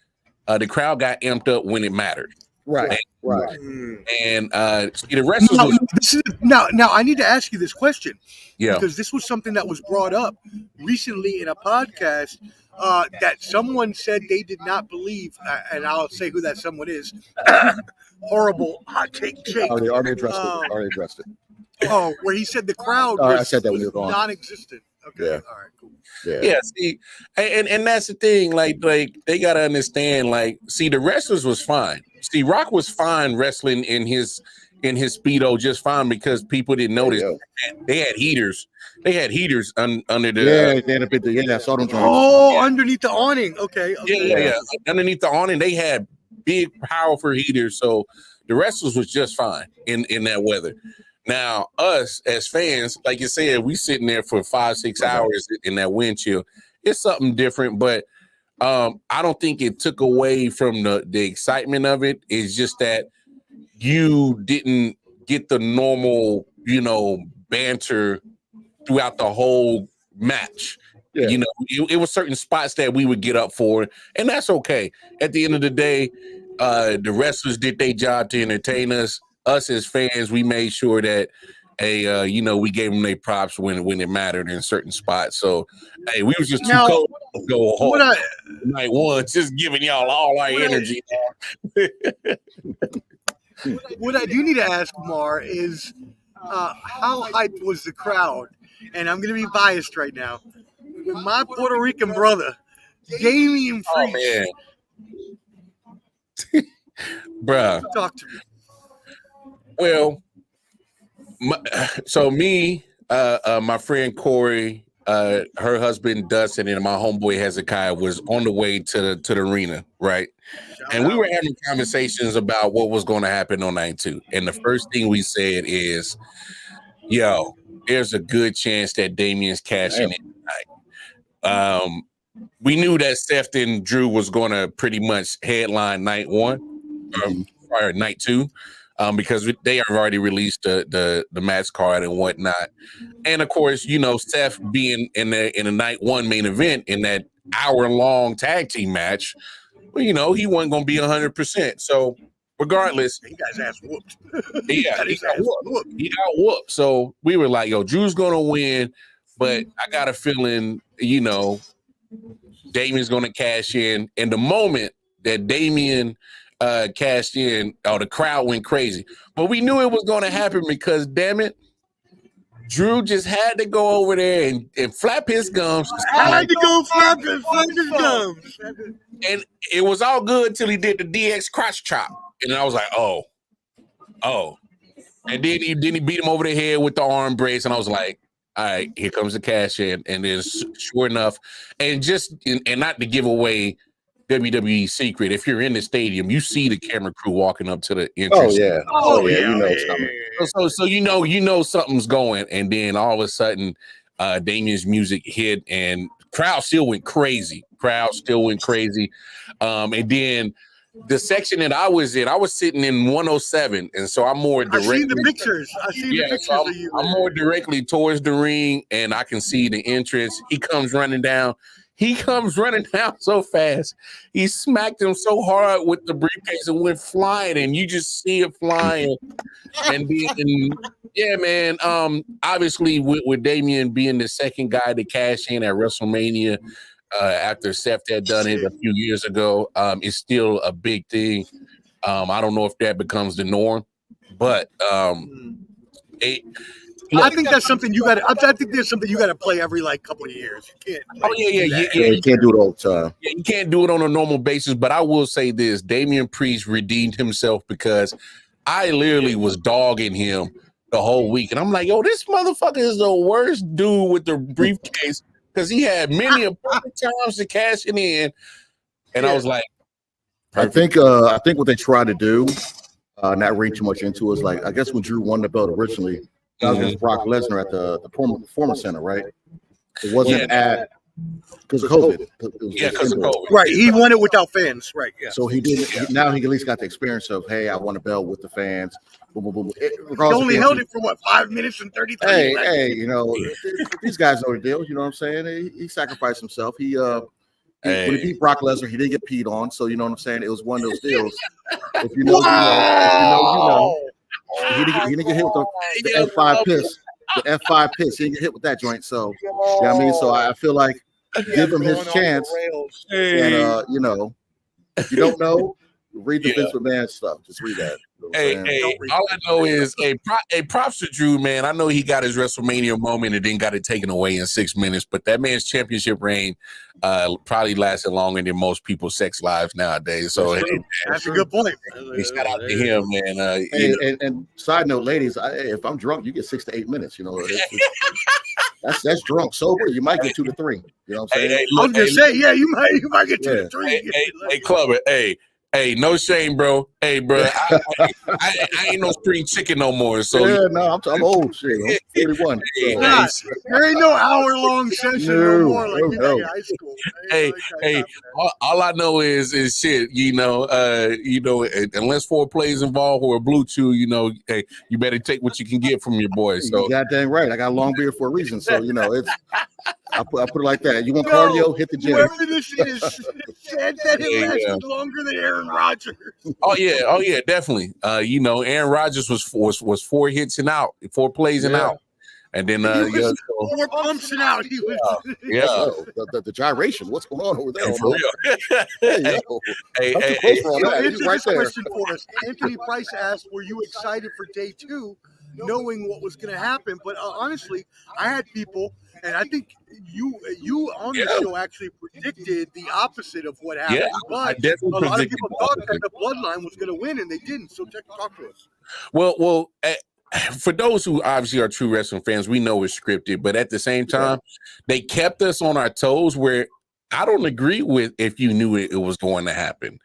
the crowd got amped up when it mattered. right. And the rest Now I need to ask you this question. Yeah. Because this was something that was brought up recently in a podcast that someone said they did not believe, and I'll say who that someone is. Horrible hot take Jake. Already addressed it. Oh, where he said the crowd All right, was, I said that when you were gone. non-existent. Okay, Yeah. all right, cool. Yeah, see, and that's the thing. Like they gotta understand. Like, see, the wrestlers was fine. See, Rock was fine wrestling in his speedo just fine because people didn't notice. They had heaters. They had heaters under the. They had a bit. I saw them. Underneath the awning. Okay. Yeah. Underneath the awning, they had big, powerful heaters. So the wrestlers was just fine in that weather. Now, us as fans, like you said, we sitting there for 5-6 hours in that wind chill. It's something different, but I don't think it took away from the excitement of it. It's just that you didn't get the normal, banter throughout the whole match. Yeah. It was certain spots that we would get up for, and that's okay. At the end of the day, the wrestlers did their job to entertain us. Us as fans, we made sure that we gave them their props when it mattered in certain spots. So, hey, we was just too cold to go home. Night one, just giving y'all all our energy. What I do need to ask, Mar, is how hyped was the crowd? And I'm going to be biased right now. With my Puerto Rican brother, Damian Priest. Oh, man. Bruh. Talk to me. Well, my friend Corey, her husband Dustin, and my homeboy Hezekiah was on the way to the arena, right? And we were having conversations about what was going to happen on night 2. And the first thing we said is, yo, there's a good chance that Damian's cashing in tonight. We knew that Seth and Drew was going to pretty much headline night 1, or night 2. Because they have already released the match card and whatnot, and of course, Seth being in a night 1 main event in that hour-long tag team match, well, he wasn't going to be 100%. So, regardless, he got his ass whooped. Yeah, he got whooped. So we were like, "Yo, Drew's going to win," but I got a feeling, Damian's going to cash in. And the moment that Damian cashed in, the crowd went crazy. But we knew it was going to happen because, damn it, Drew just had to go over there and flap his gums. Flap his gums. And it was all good till he did the DX crotch chop. And I was like, oh. And then he beat him over the head with the arm brace. And I was like, all right, here comes the cash in. And then sure enough, and not to give away WWE secret, if you're in the stadium, you see the camera crew walking up to the entrance. Oh yeah, you know it's coming. So you know something's going, and then all of a sudden, Damian's music hit, and crowd still went crazy. And then the section that I was in, I was sitting in 107, and so I'm more directly. I see the pictures. So of you. I'm more directly towards the ring, and I can see the entrance. He comes running down so fast. He smacked him so hard with the briefcase and went flying, and you just see it flying. And yeah, man. Obviously, with Damian being the second guy to cash in at WrestleMania after Seth had done it a few years ago, it's still a big thing. I don't know if that becomes the norm, but I think that's something you got to. I think there's something you got to play every couple of years. You can't. You can't do it all the time. Yeah, you can't do it on a normal basis. But I will say this: Damian Priest redeemed himself because I literally was dogging him the whole week, and I'm like, "Yo, this motherfucker is the worst dude with the briefcase because he had many a perfect times to cash it in." And I was like, I think what they try to do not read too much into it. It's like, I guess when Drew won the belt originally, that was against Brock Lesnar at the Performance Center, right? It wasn't because of COVID. Because of COVID. Right, he won it without fans. Right, yeah. So he didn't. Now he at least got the experience of, hey, I won a belt with the fans. Boom, boom, boom. He only held it for what, 5 minutes and 33 seconds. Hey, you know, these guys know the deal. You know what I'm saying? He sacrificed himself. When he beat Brock Lesnar, he didn't get peed on. So you know what I'm saying? It was one of those deals. If you know, you know. He didn't get hit with the F5 piss. The F5 piss. He didn't get hit with that joint. So, you know what I mean? So I feel like give him his chance. And, you know, if you don't know, read the Vince McMahon stuff. Just read that. All I know is props to Drew, man. I know he got his WrestleMania moment and then got it taken away in 6 minutes, but that man's championship reign probably lasted longer than most people's sex lives nowadays. So that's a good point. Shout out to him, man. And side note, ladies, if I'm drunk, you get 6 to 8 minutes. You know, that's drunk. Sober, you might get 2 to 3. You know what I'm saying? I was gonna say, you might get 2 to 3. Hey, Clubber, Hey, no shame, bro. Hey, bro, I ain't no spring chicken no more. So I'm old shit. I'm 41. There ain't no hour-long session no more like in high school. All I know is shit. You know, unless 4 plays involved or a blue chew, you know, hey, you better take what you can get from your boy. So you goddamn right. I got a long beard for a reason. So you know, I put it like that. You want cardio? Hit the gym. Whoever this is said that it lasted longer than Aaron Rodgers. Oh yeah, definitely. You know, Aaron Rodgers was 4 hits and out, 4 plays and out, and then 4 pumps and out. He was the gyration. What's going on over there? For real. Right there. Question for us. Anthony Price asked, "Were you excited for day 2, knowing what was going to happen?" But honestly, I had people. And I think you on the show actually predicted the opposite of what happened. But a lot of people thought that the Bloodline was going to win, and they didn't. So talk to us. Well, for those who obviously are true wrestling fans, we know it's scripted. But at the same time, they kept us on our toes where I don't agree with if you knew it was going to happen.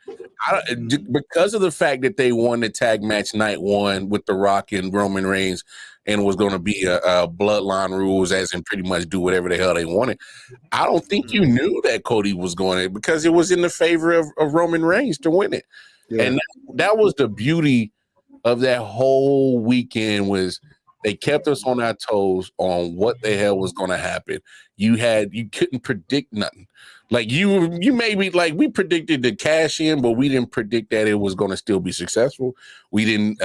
Because of the fact that they won the tag match night 1 with The Rock and Roman Reigns, and was going to be a bloodline rules, as in pretty much do whatever the hell they wanted. I don't think you knew that Cody was going to, because it was in the favor of Roman Reigns to win it. Yeah. And that was the beauty of that whole weekend, was they kept us on our toes on what the hell was going to happen. You couldn't predict nothing. Like you maybe, like, we predicted the cash in, but we didn't predict that it was going to still be successful. We didn't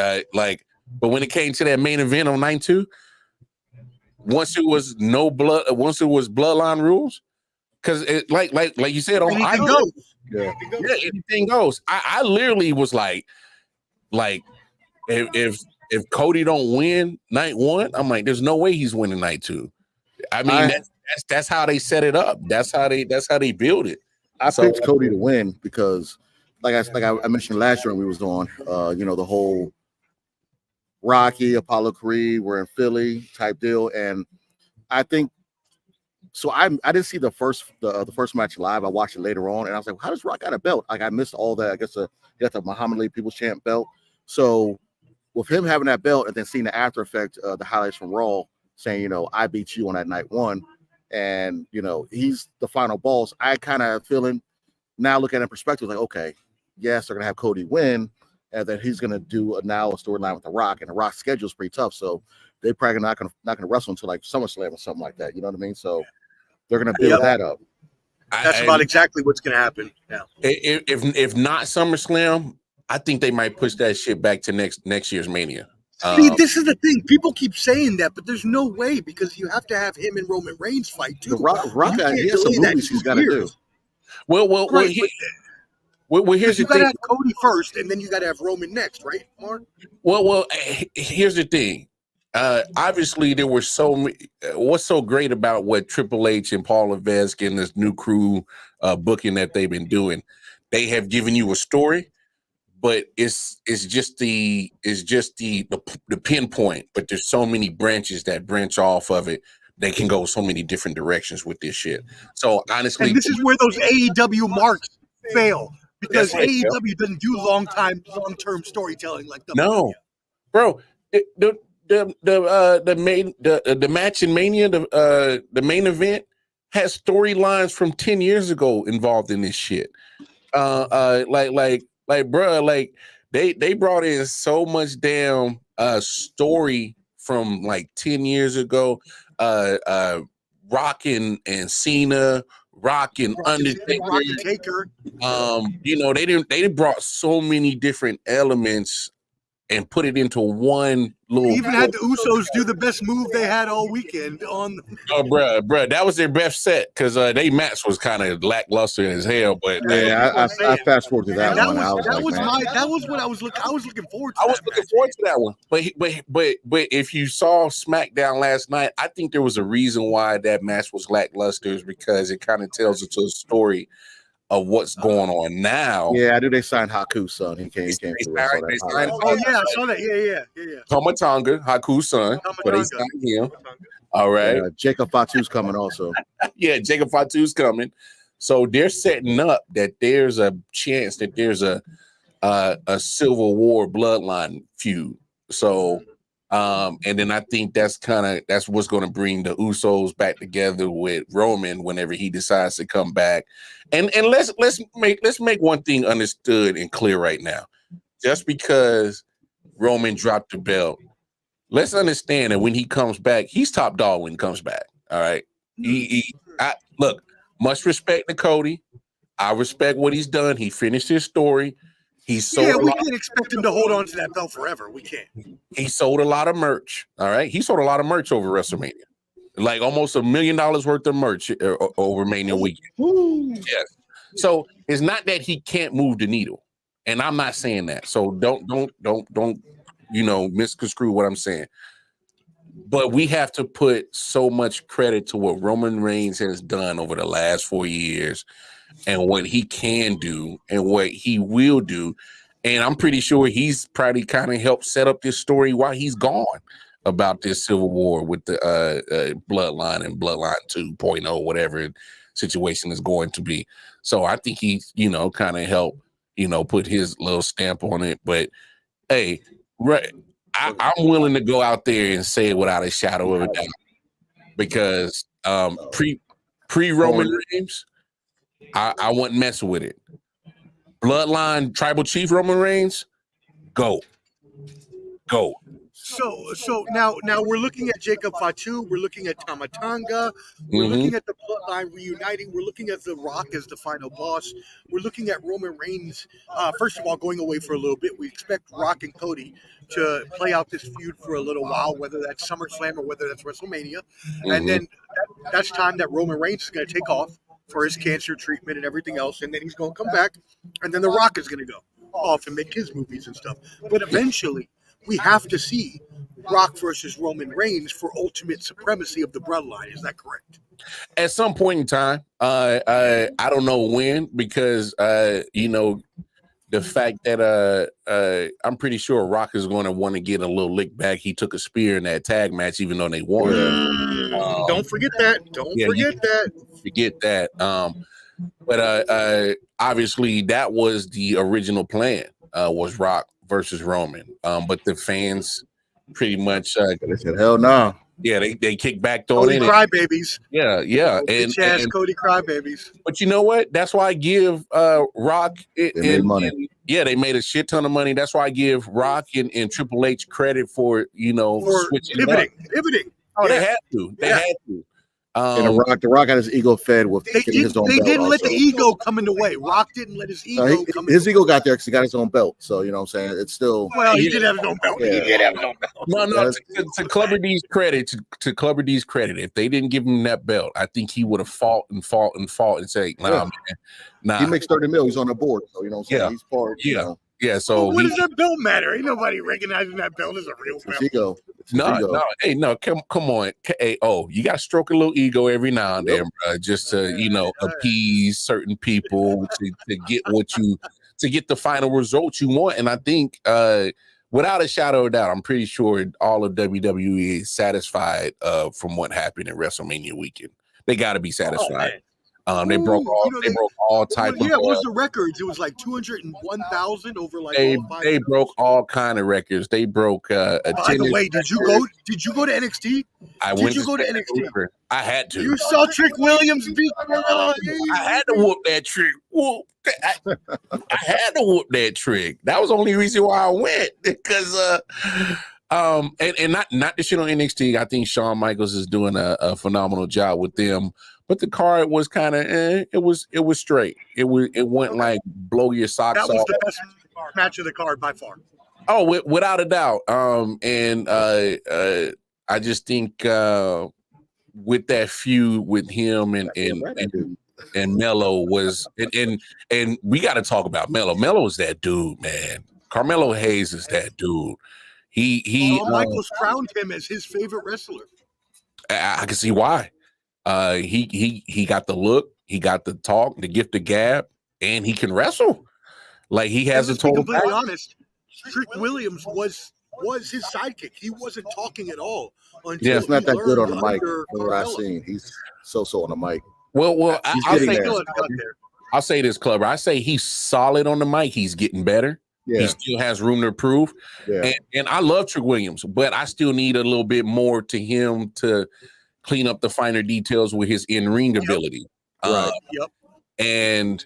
but when it came to that main event on night 2, once it was bloodline rules, because it like you said, anything goes. Anything goes. I literally was like if Cody don't win night 1, I'm like, there's no way he's winning night 2. I mean, that's how they set it up. That's how they build it. I picked Cody to win because, like I mentioned last year when we was on, the whole Rocky, Apollo Creed, we're in Philly type deal, and I think so. I didn't see the first match live. I watched it later on, and I was like, how does Rock got a belt? Like, I missed all that. I guess he got the Muhammad Ali People's Champ belt. So with him having that belt and then seeing the after effect, the highlights from Raw saying, I beat you on that night 1, and he's the final boss. I kind of feeling now, looking at it in perspective, like, okay, yes, they're gonna have Cody win. And then he's going to do a storyline with The Rock, and The Rock's schedule is pretty tough. So they're probably not going to wrestle until like SummerSlam or something like that. You know what I mean? So they're going to build that up. That's about exactly what's going to happen now. If not SummerSlam, I think they might push that shit back to next year's Mania. See, this is the thing. People keep saying that, but there's no way, because you have to have him and Roman Reigns fight too. The Rock he has some movies he's got to do. Well, here's the thing. You got to have Cody first, and then you got to have Roman next, right, Mark? Well, here's the thing. Obviously, there were so many. What's so great about what Triple H and Paul Levesque and this new crew booking that they've been doing? They have given you a story, but it's just the pinpoint. But there's so many branches that branch off of it. They can go so many different directions with this shit. So honestly, and this is where those AEW marks fail. because right, AEW doesn't do long-term storytelling like WWE. No, bro. The match in Mania, the main event has storylines from 10 years ago involved in this shit. Bro, like they brought in so much damn story from like 10 years ago. Rock and Cena, Rock and Undertaker. They brought so many different elements and put it into one little. They even had the Usos do the best move they had all weekend on. Oh, bruh, that was their best set because they match was kind of lackluster as hell. But I fast forward to that one. That was what I was looking. I was looking forward to. I was looking forward to that one. But if you saw SmackDown last night, I think there was a reason why that match was lackluster, is because it kind of tells us a story of what's going on now. Yeah, I knew they signed Haku's son. He came. Oh yeah, I saw that. Yeah. Tomatonga, Haku's son, but they signed him. All right. Jacob Fatu's coming also. Yeah, Jacob Fatu's coming. So they're setting up that there's a chance that there's a Civil War bloodline feud. So and then I think that's what's going to bring the Usos back together with Roman whenever he decides to come back. And let's make one thing understood and clear right now. Just because Roman dropped the belt, let's understand that when he comes back, he's top dog when he comes back. All right. Look, much respect to Cody. I respect what he's done. He finished his story. We can't expect him to hold on to that belt forever. We can't. He sold a lot of merch. All right. He sold a lot of merch over WrestleMania. Like almost $1 million worth of merch over Mania weekend. Yes. So it's not that he can't move the needle. And I'm not saying that. So don't misconstrue what I'm saying. But we have to put so much credit to what Roman Reigns has done over the last 4 years and what he can do and what he will do. And I'm pretty sure he's probably kind of helped set up this story while he's gone about this Civil War with the Bloodline and Bloodline 2.0, whatever situation is going to be. So I think he's, kind of helped, put his little stamp on it. But hey, I'm willing to go out there and say it without a shadow of a doubt, because pre-Roman Reigns, I wasn't messing with it. Bloodline Tribal Chief Roman Reigns, go. So now we're looking at Jacob Fatu, we're looking at Tamatanga, we're looking at the Bloodline reuniting, we're looking at The Rock as the final boss, we're looking at Roman Reigns, first of all, going away for a little bit. We expect Rock and Cody to play out this feud for a little while, whether that's SummerSlam or whether that's WrestleMania, and then that's time that Roman Reigns is going to take off for his cancer treatment and everything else, and then he's going to come back, and then The Rock is going to go off and make his movies and stuff. But eventually, we have to see Rock versus Roman Reigns for ultimate supremacy of the bloodline. Is that correct? At some point in time, I don't know when, because the fact that I'm pretty sure Rock is going to want to get a little lick back. He took a spear in that tag match, even though they won. Don't forget that. Forget that. But obviously, that was the original plan. Was Rock versus Roman. But the fans pretty much they said, hell no. Yeah, they kicked back on Cody it. Crybabies. Yeah. And Cody Crybabies. But you know what? That's why I give Rock they made money. They made a shit ton of money. That's why I give Rock and Triple H credit for switching pivoting. Oh, they had to. They had to. And the Rock got his ego fed with his own belt. They didn't let the ego come in the way. Rock didn't let his ego come in. His ego got there because he got his own belt. So, you know what I'm saying? It's still... Well, he did have his own belt. Yeah. He did have his own belt. No, to Clubber D's credit, to Clubber D's credit, if they didn't give him that belt, I think he would have fought and say, nah, man. He makes 30 mil. He's on the board. So, you know what I'm saying? He's part, Yeah, so what does that belt matter? Ain't nobody recognizing that belt as a real belt. Ego. No. Hey, no, come on. Hey, you got to stroke a little ego every now and then, bro, just to appease certain people to get to get the final result you want. And I think without a shadow of a doubt, I'm pretty sure all of WWE is satisfied from what happened at WrestleMania weekend. They got to be satisfied. They broke all type of. Yeah, what was the records? It was like 201,000 over like They all 5 broke all kind of records. They broke. By the way, did you go to NXT? Did you go to NXT? I had to. You saw Trick Williams beat Carmelo. I had to whoop that trick. I had to whoop that trick. That was the only reason why I went, because and not to shit on NXT. I think Shawn Michaels is doing a phenomenal job with them. But the card was kind of it was straight. It went like blow your socks off. That was the best match of the card by far. Oh, without a doubt. I just think with that feud with him and Melo was and we got to talk about Melo. Melo is that dude, man. Carmelo Hayes is that dude. Michaels crowned him as his favorite wrestler. I can see why. He got the look, he got the talk, the gift of gab, and he can wrestle. Like he has a total. To be completely honest, Trick Williams was his sidekick. He wasn't talking at all. Yeah, it's not that good on the mic. From what I've seen, he's so on the mic. Well, I'll say this, Clubber. I say he's solid on the mic. He's getting better. Yeah. He still has room to improve. Yeah. And I love Trick Williams, but I still need a little bit more to him to clean up the finer details with his in-ring ability. Right. And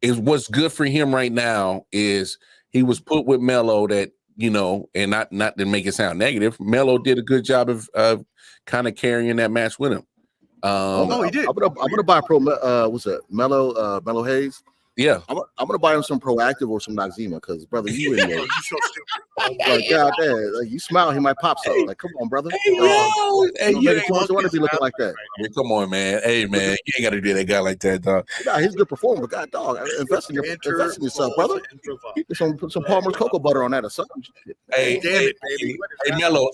what's good for him right now is he was put with Melo that, and not to make it sound negative, Melo did a good job of kind of carrying that match with him. He did. I'm gonna buy Melo Hayes. Yeah, I'm gonna buy him some Proactive or some Noxzema because, brother, you in there. You're so stupid. Like, God damn, like, you smile, he might pop something. Like, come on, brother. You don't want to be looking like that. Yeah, come on, man. Hey, man, you ain't got to do that guy like that, dog. Nah, he's a good performer, but God, dog, invest in yourself, brother. Put some Palmer's cocoa butter on that or something. Hey, damn it, baby. Hey, Melo,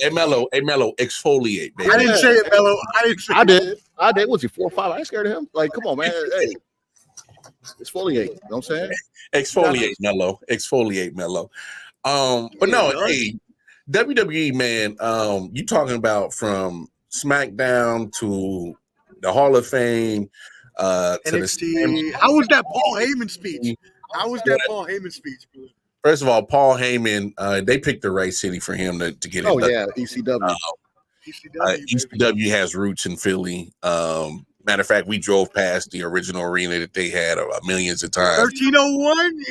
exfoliate, baby. I didn't say it, Melo. I did. Was he 4 or 5? I ain't scared of him. Like, come on, man. Hey. Exfoliate, you know what I'm saying? Exfoliate, Melo. But no, hey, WWE, man, you talking about from SmackDown to the Hall of Fame, to NXT. How was that Paul Heyman speech? First of all, Paul Heyman, they picked the right city for him to get it. Oh, yeah, ECW. ECW has roots in Philly. Matter of fact, we drove past the original arena that they had millions of times. 1301,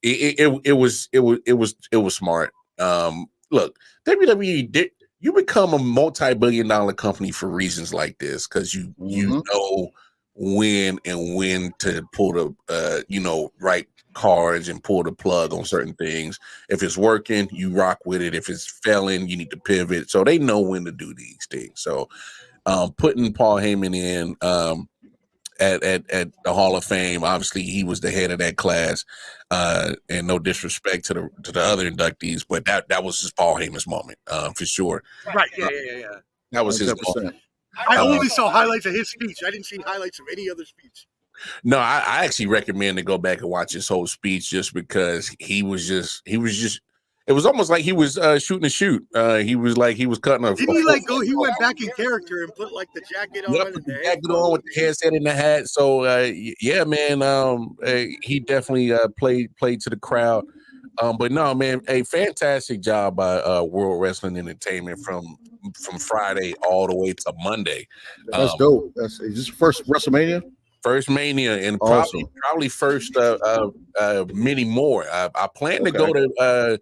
It was smart. Look, WWE, you become a multi-billion-dollar company for reasons like this because you know when to pull the right cards and pull the plug on certain things. If it's working, you rock with it. If it's failing, you need to pivot. So they know when to do these things. So. Putting Paul Heyman in at the Hall of Fame, obviously he was the head of that class, and no disrespect to the other inductees, but that was just Paul Heyman's moment, for sure. Right? Yeah. That was 100%. His moment. I only saw highlights of his speech. I didn't see highlights of any other speech. No, I actually recommend to go back and watch his whole speech just because he was just. It was almost like he was shooting a shoot. He was cutting a. Didn't he go? He went back in character and put like the jacket on. Yep, the jacket on with the headset and the hat. So yeah, man. He definitely played to the crowd. But no, man, a fantastic job by World Wrestling Entertainment from Friday all the way to Monday. That's dope. Is this first WrestleMania? First Mania and awesome. probably first many more. I plan to go to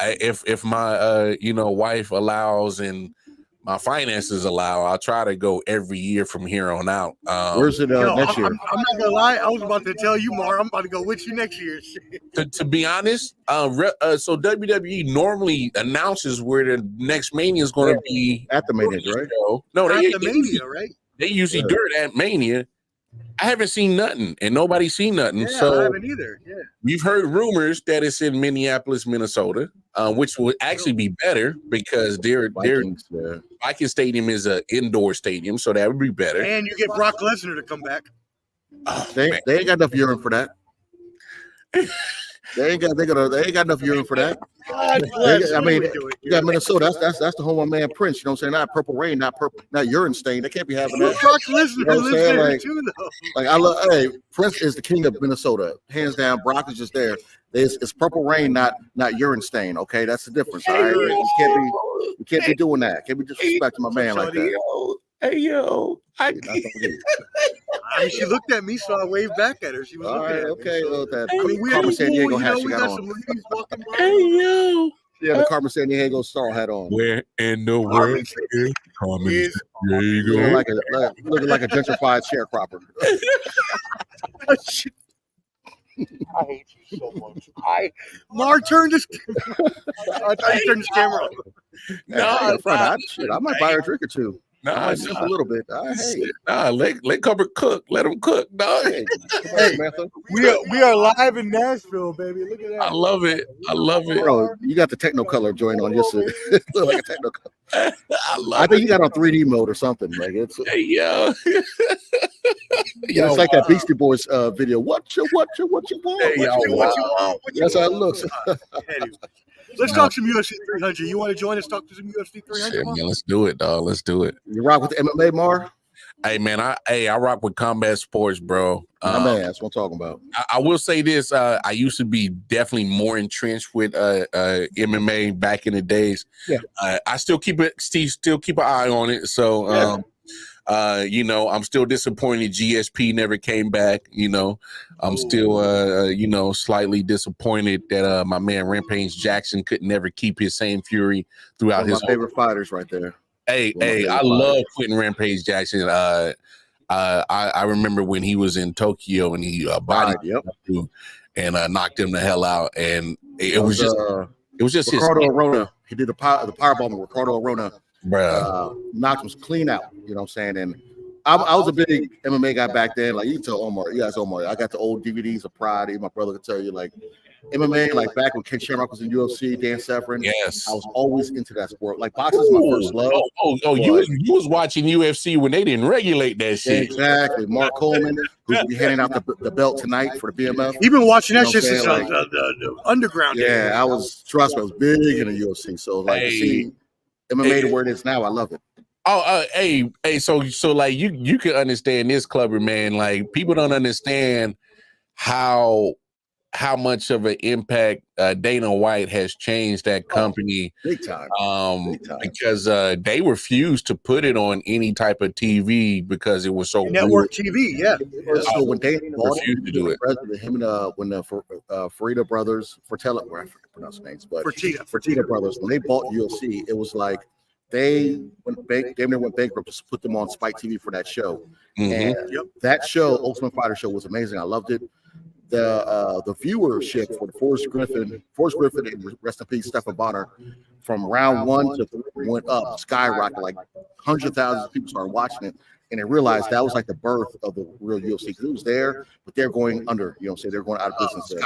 if my wife allows and my finances allow, I'll try to go every year from here on out. Where's it next year? I'm not gonna lie. I was about to tell you, Mar. I'm about to go with you next year. To be honest, so WWE normally announces where the next Mania is going to be at the Mania, right? No, at the Mania, right? They usually do it at Mania. I haven't seen nothing, and nobody's seen nothing. Yeah, so I haven't either. Yeah, we've heard rumors that it's in Minneapolis, Minnesota, which would actually be better because their Viking Stadium is an indoor stadium, so that would be better. And you get Brock Lesnar to come back. They ain't got enough urine for that. They ain't got enough urine for that. God bless. I mean, What are we doing you got here? Minnesota. That's the home of man Prince. You know what I'm saying? Not Purple Rain, not urine stain. They can't be having that. Brock Lesnar You know what I'm lives saying? there Like, too, though. like I love. Hey, Prince is the king of Minnesota, hands down. Brock is just there. It's Purple Rain, not urine stain. Okay, that's the difference. All right, we can't be doing that. Can't be disrespecting my man like that. Hey yo, I mean, she looked at me, so I waved back at her. She was All looking right, at okay. me. Well, that I mean, we Carmen San Diego hat she we got got on. some ladies walking by. hey yo. Yeah, the Carmen San Diego star hat on. Where in the world Carmen is Carmen is- Diego? Looking like a gentrified sharecropper. I hate you so much. Mar turned his. I thought he turned his camera on. I might buy her a drink or two. I might sip a little bit. Let Cupboard cook. Let him cook, dog. Hey, Samantha. We are live in Nashville, baby. Look at that. I love it. Bro, you got the Technicolor joint on. Just look like a Technicolor. I love I think it. you got on 3D mode or something. Like it's Hey yo. it's like that Beastie Boys video. What you want? Hey, What yo, you want? What you That's how it want? looks. Anyway, let's talk some UFC 300. You want to join us? Talk to some UFC 300. Shit, man, let's do it, dog. Let's do it. You rock with the MMA, Mar? Hey man, I rock with combat sports, bro. My man, that's what I'm talking about. I will say this: I used to be definitely more entrenched with MMA back in the days. Yeah. I still keep an eye on it. So, I'm still disappointed GSP never came back. I'm still slightly disappointed that my man Rampage Jackson could never keep his same fury throughout One of his my favorite fighters right there. I love Quentin Rampage Jackson. I remember when he was in Tokyo and he bodied him and knocked him the hell out, and it was just Ricardo Arona. He did the powerbomb with Ricardo Arona. Knocked him clean out. You know what I'm saying? And I was a big MMA guy back then. Like you can tell Omar, I got the old DVDs of Pride. Even my brother could tell you, like MMA, like back when Ken Shamrock was in UFC, Dan Severn. Yes, I was always into that sport. Like boxing is my first love. You was watching UFC when they didn't regulate that shit. Exactly. Mark Coleman, who's gonna be handing out the belt tonight for the BMF. You've been watching that shit since Like, the underground. Yeah, I was big in the UFC. So like to see MMA to where it is now, I love it. So like you can understand this, Clubber, man. Like people don't understand how much of an impact Dana White has changed that company big time. Because they refused to put it on any type of TV because it was so network TV. Yeah. So when Dana refused to do it, him and when the Fertitta brothers, Fertitta, I forget to pronounce the names, but Fertitta brothers, when they bought UFC, it was like they went bankrupt to put them on Spike TV for that show. And that show, Ultimate Fighter show, was amazing. I loved it. The viewership for the Forrest Griffin, and rest in peace, Stephen Bonner, from round 1 to 3 went up, skyrocketed. Like hundreds of thousands of people started watching it, and they realized that was like the birth of the real UFC. Because it was there, but they're going under. You know what I'm saying? They're going out of business. There.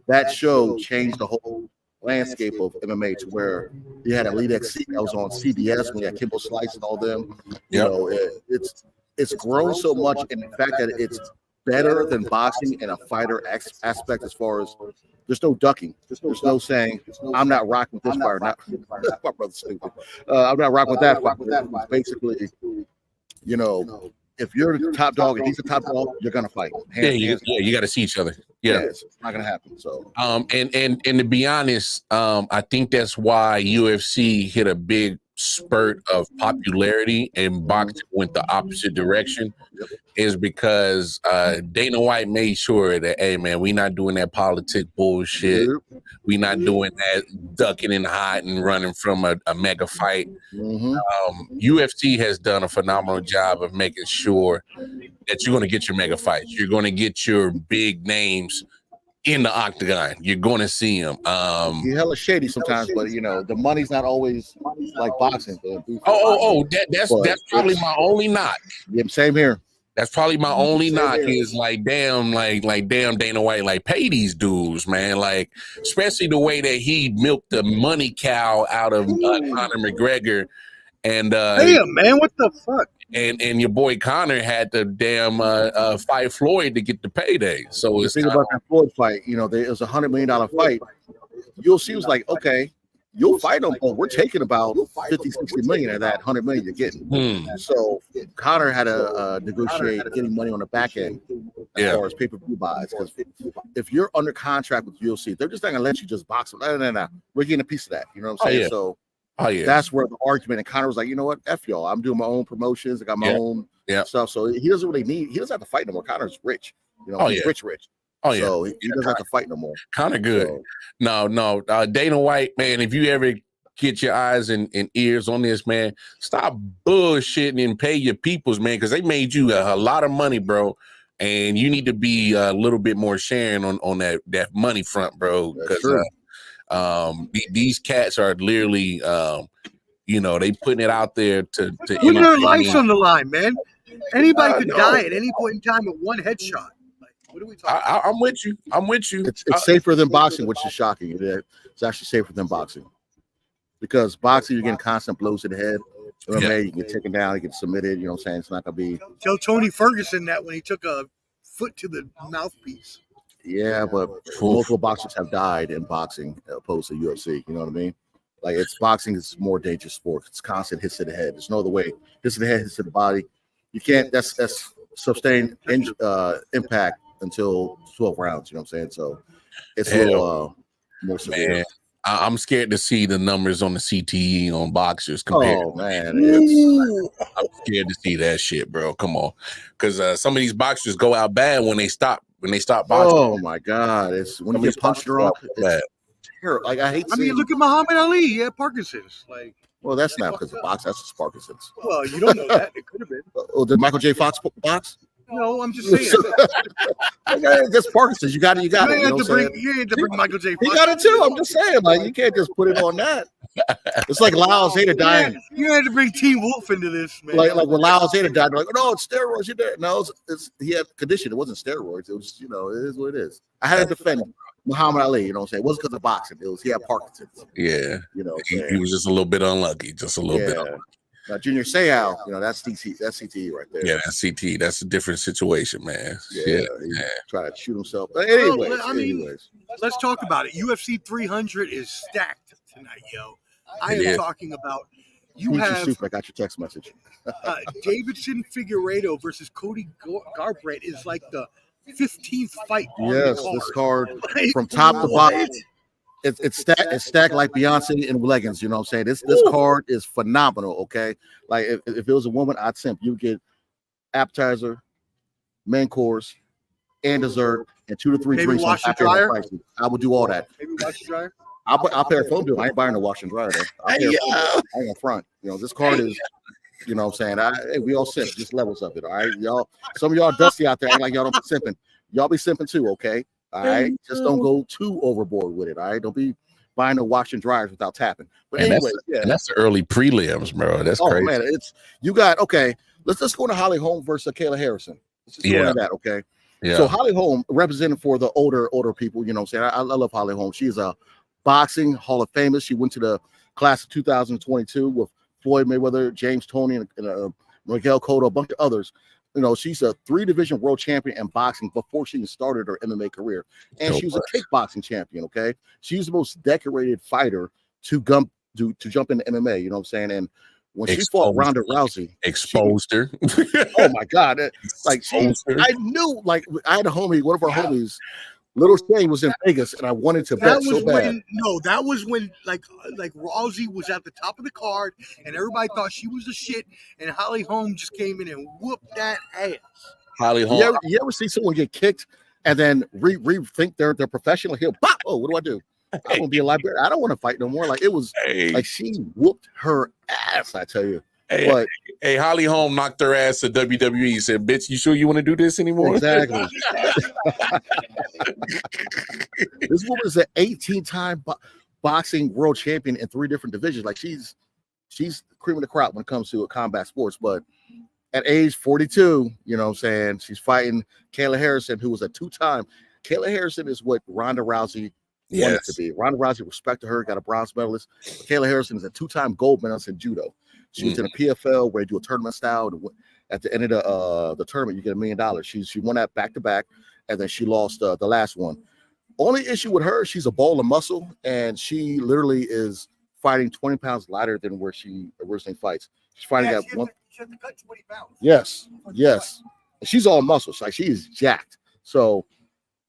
That show changed the whole landscape of MMA to where you had Elite XC that was on CBS when you had Kimbo Slice and all them. You know, it's grown so much, and the fact that it's better than boxing in a fighter aspect as far as there's no ducking. There's no saying, I'm not rocking with this fighter. My brother's stupid. I'm not rocking with that fighter. Basically, if you're the top dog and he's the top dog, you're gonna fight. You got to see each other. Yeah, it's not gonna happen. So, and to be honest, I think that's why UFC hit a big spurt of popularity and boxing went the opposite direction. Is because Dana White made sure that, hey man, we not doing that politic bullshit. We not doing that ducking and hiding, running from a mega fight. UFC has done a phenomenal job of making sure that you're going to get your mega fights. You're going to get your big names in the octagon. You're going to see them. You're hella shady sometimes, but the money's not always like boxing. That's probably my only knock. Yeah, same here. That's probably my only knock is like damn Dana White, like pay these dudes, man. Like especially the way that he milked the money cow out of Conor McGregor And damn, man, what the fuck? And your boy Connor had to damn fight Floyd to get the payday. So The it's thing about that Floyd fight, you know, it was $100 million fight. UFC was like, okay, you'll fight him, but we're taking about 50, 60 million of that 100 million you're getting. So Connor had to negotiate getting money on the back end as far as pay-per-view buys. Because if you're under contract with UFC, they're just not gonna let you just box them. No. We're getting a piece of that. You know what I'm saying? So that's where the argument. And Connor was like, you know what? F y'all. I'm doing my own promotions. I got my own stuff. So he doesn't really need. He doesn't have to fight no more. Connor's rich. You know, he's rich. So he doesn't have to fight no more. Kind of good. So, no. Dana White, man, if you ever get your eyes and ears on this, man, stop bullshitting and pay your peoples, man, because they made you a lot of money, bro. And you need to be a little bit more sharing on that money front, bro. Because these cats are literally, they putting it out there to put their lives on the line, man. Anybody could die at any point in time with one headshot. What are we talking about? I'm with you. It's safer than boxing, which is shocking. It's actually safer than boxing. Because boxing, you're getting constant blows to the head. MMA, you get taken down, you get submitted. You know what I'm saying? It's not going to be. Tell Tony Ferguson that when he took a foot to the mouthpiece. Yeah, but multiple boxers have died in boxing opposed to UFC. You know what I mean? Like, boxing is more dangerous sport. It's constant hits to the head. There's no other way. Hits to the head, hits to the body. You can't. That's sustained impact until 12 rounds, you know what I'm saying? So it's a little more severe. Man, I'm scared to see the numbers on the CTE on boxers compared. Oh, man. I'm scared to see that shit, bro. Come on. Because some of these boxers go out bad when they stop boxing. Oh, my God. It's when you get punched drunk. It's terrible. Like, I mean, look at Muhammad Ali. He had Parkinson's. Like, well, that's not because of boxing. That's just Parkinson's. Well, you don't know that. It could have been. Oh, did Michael J. Fox box? No, I'm just saying. That's Parkinson's. You got it. You had to bring Michael J. Fox. He got it too. I'm just saying, like, you can't just put it on that. It's like Lyle Zeta dying. You had to bring Teen Wolf into this, man. Like when Lyle Zeta died, they're like, no, it's steroids. You're there. No, he had condition. It wasn't steroids. It was, it is what it is. I had to defend Muhammad Ali. You know what I'm saying? It wasn't because of boxing. It was he had Parkinson's. Yeah. He was just a little bit unlucky. Just a little bit unlucky. Now, Junior Seau, that's CTE. That's CTE right there. Yeah, that's CTE. That's a different situation, man. Yeah. Try to shoot himself. But anyways, let's talk about it. UFC 300 is stacked tonight, yo. I am talking about you have. I got your text message. Davidson Figueiredo versus Cody Garbrandt is like the 15th fight. Yes, this card from top to bottom. It's stacked like Beyonce in leggings. You know what I'm saying? This card is phenomenal. Okay, like if it was a woman, I'd simp. You get appetizer, main course, and dessert, and 2 to 3 drinks. Wash and dryer. I would do all that. Maybe wash and dryer. I'll pay a phone bill. I ain't buying a wash and dryer though. I ain't gonna front. This card is. You know what I'm saying? We all simp, just levels of it. All right, y'all. Some of y'all dusty out there act like y'all don't be simping. Y'all be simping too, okay? All right, just don't go too overboard with it. All right, don't be buying the wash and dryers without tapping. But anyway, that's the early prelims, bro. That's crazy. Man, you got okay. Let's go to Holly Holm versus Kayla Harrison. Let's just go into that, okay? Yeah. So Holly Holm representing for the older people. You know what I'm saying? I love Holly Holm. She's a boxing Hall of Famer. She went to the class of 2022 with Floyd Mayweather, James Toney, and Miguel Cotto, a bunch of others. She's a 3-division world champion in boxing before she even started her MMA career. And she was a kickboxing champion, okay? She's the most decorated fighter to jump into MMA, you know what I'm saying? And when she fought Ronda Rousey. Exposed her. Oh, my God. I knew, like, I had one of our homies, Little Shane was in Vegas, and I wanted to bet so bad. That was when like Rousey was at the top of the card, and everybody thought she was the shit, and Holly Holm just came in and whooped that ass. Holly Holm. You ever see someone get kicked and then rethink they're professional? He'll pop. Oh, what do I do? I want to be a librarian. I don't want to fight no more. Like it was like she whooped her ass. I tell you. Hey, Holly Holm knocked her ass at WWE. Said, "Bitch, you sure you want to do this anymore?" Exactly. This woman is an 18-time boxing world champion in 3 different divisions. Like she's cream of the crop when it comes to combat sports. But at age 42, you know what I'm saying, she's fighting Kayla Harrison, who was a 2-time. Kayla Harrison is what Ronda Rousey wanted to be. Ronda Rousey respected her, got a bronze medalist. Kayla Harrison is a 2-time gold medalist in judo. She was in a PFL where they do a tournament style. At the end of the tournament, you get $1 million. She won that back to back, and then she lost the last one. Only issue with her, she's a ball of muscle, and she literally is fighting 20 pounds lighter than where she originally fights. She's fighting at one. She has to cut 20 pounds. Yes. She's all muscles. Like, she is jacked. So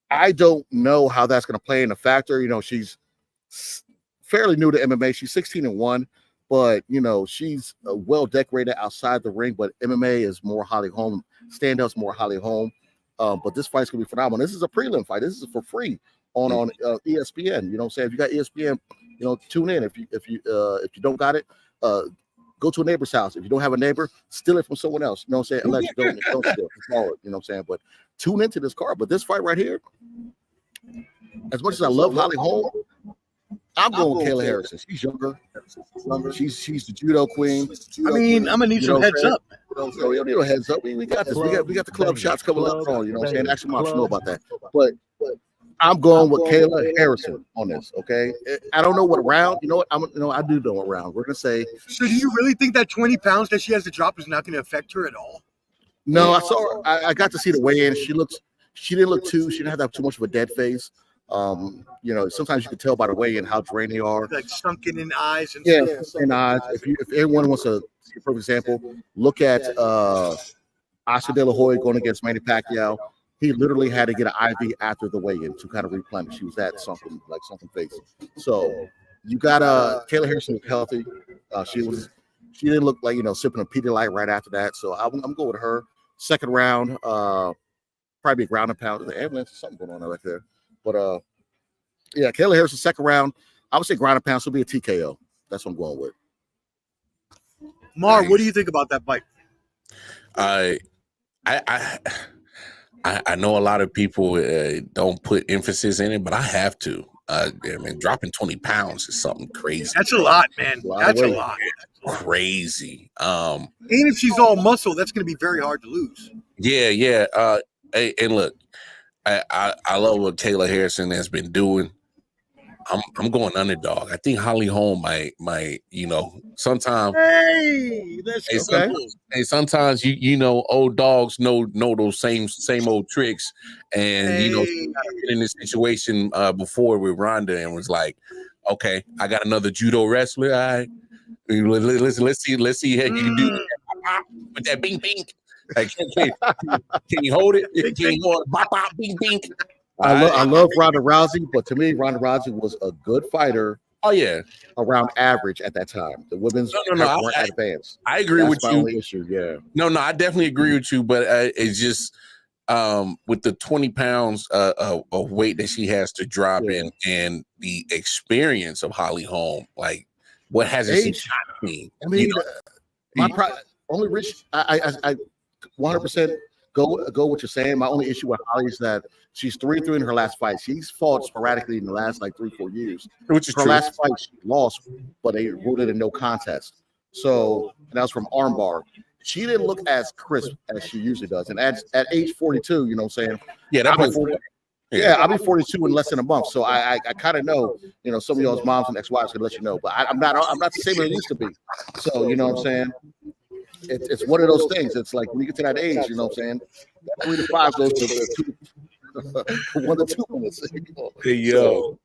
I don't know how that's going to play in a factor. You know, she's fairly new to MMA. She's 16-1, but you know, she's well decorated outside the ring. But MMA is more Holly Holm. Stand-up's more Holly Holm. But this fight's gonna be phenomenal. This is a prelim fight. This is for free on ESPN. You know what I'm saying? If you got ESPN, you know, tune in. If you don't got it, go to a neighbor's house. If you don't have a neighbor, steal it from someone else. You know what I'm saying? Unless you don't steal it, borrow it. You know what I'm saying? But tune into this card. But this fight right here, as much as I love Holly Holm, I'm going with Kayla Harrison. She's younger. She's the judo queen. I mean, I'm gonna need some heads up. So we don't need no heads up. We got this. We got the club shots coming up on. You know what I'm saying? Actually, Mom should know about that. But I'm going with Kayla Harrison on this. Okay. I don't know what round. You know what? I do know what round. We're gonna say. So do you really think that 20 pounds that she has to drop is not going to affect her at all? No, I saw her. I got to see the weigh-in. She didn't look she didn't have to have too much of a dead face. You know, sometimes you can tell by the weigh-in how drained they are. Like sunken in eyes and stuff. In eyes. If anyone wants to see a perfect example, look at Oscar De La Hoya going against Manny Pacquiao. He literally had to get an IV after the weigh-in to kind of replenish. She was at something face. So you got Kayla Harrison was healthy. She didn't look like, you know, sipping a Pedialyte right after that. So I'm going with her. Second round, probably a ground and pound. The ambulance or something going on right there. But yeah, Kayla Harrison, second round. I would say ground and pound. So it'll be a TKO. That's what I'm going with. Mar, what do you think about that fight? I know a lot of people don't put emphasis in it, but I have to. I mean, dropping 20 pounds is something crazy. That's a lot, man. That's a lot. Crazy. And if she's all muscle, that's going to be very hard to lose. Yeah. And look, I love what Kayla Harrison has been doing. I'm going underdog. I think Holly Holm might, you know, sometimes. Hey, that's okay. Sometimes you know, old dogs know those same old tricks, and you know, I've been in this situation before with Ronda, and was like, okay, I got another judo wrestler. All right, let's see how you can do with that bing bing. Like, can you hold it? Can you hold it? Bop, bop, bing bing. I love Ronda Rousey, but to me, Ronda Rousey was a good fighter. Oh yeah, around average at that time. The women's weren't advanced. I agree with you. Only issue, yeah. No, I definitely agree with you, but it's just with the 20 pounds of weight that she has to drop in, and the experience of Holly Holm, like what has it seen? I mean, you know, only rich. I 100% go what you're saying. My only issue with Holly is that she's 3-3 in her last fight. She's fought sporadically in the last like 3-4 years. Which is her true. Last fight she lost, but they ruled it a no contest. So and that was from armbar. She didn't look as crisp as she usually does. And at age 42, you know what I'm saying? Yeah, I'll be 42 in less than a month. So I kind of know, you know, some of y'all's moms and ex-wives can let you know, but I'm not the same as I used to be. So you know what I'm saying? It's one of those things. It's like when you get to that age, you know what I'm saying? 3 to 5 goes to 2. 1 to 2 minutes. Hey yo,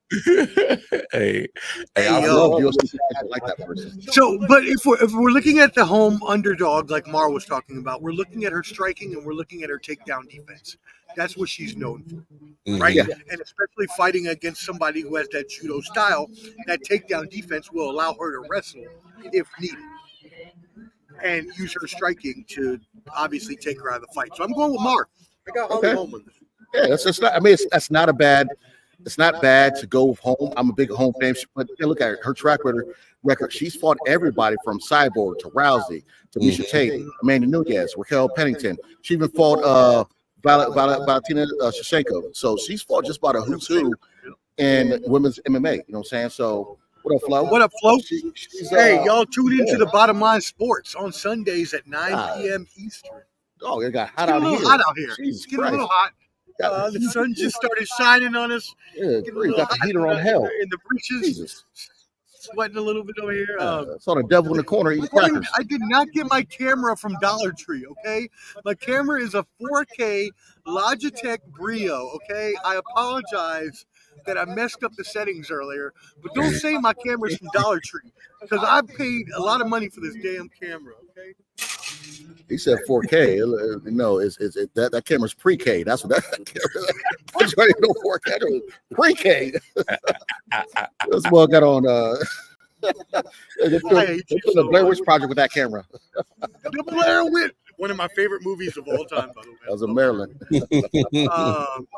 hey, I love UFC. I like that person. So, but if we're looking at the home underdog, like Mar was talking about, we're looking at her striking and we're looking at her takedown defense. That's what she's known for, right? Yeah. And especially fighting against somebody who has that judo style, that takedown defense will allow her to wrestle if needed, and use her striking to obviously take her out of the fight. So I'm going with Mar. I got Holly Holm with this. Yeah, that's not. I mean, that's not a bad. It's not bad to go with Holm. I'm a big Holm fan. But look at her track record. She's fought everybody from Cyborg to Rousey to Misha Tate, Amanda Nunes, Raquel Pennington. She even fought Valentina Shevchenko. So she's fought just about a who's who in women's MMA. You know what I'm saying? So what up, Flo? What up, Flo? Hey, y'all tune into the Bottom Line Sports on Sundays at 9 p.m. Eastern. Oh, it got hot out here. Hot out here. Jesus it's getting a little hot. The sun just started shining on us. Yeah, we got the heater on hell in the breeches. Jesus. sweating a little bit over here. Saw the devil in the corner eating crackers. I did not get my camera from Dollar Tree, okay? My camera is a 4K Logitech Brio, okay? I apologize that I messed up the settings earlier, but don't say my camera's from Dollar Tree because I paid a lot of money for this damn camera, okay? He said 4K. No, that camera's pre-K. That's what that camera. I'm trying to know 4K. Pre-K. This boy got on. They did the Blair Witch Project with that camera. The Blair Witch, one of my favorite movies of all time, by the way. That was in Maryland.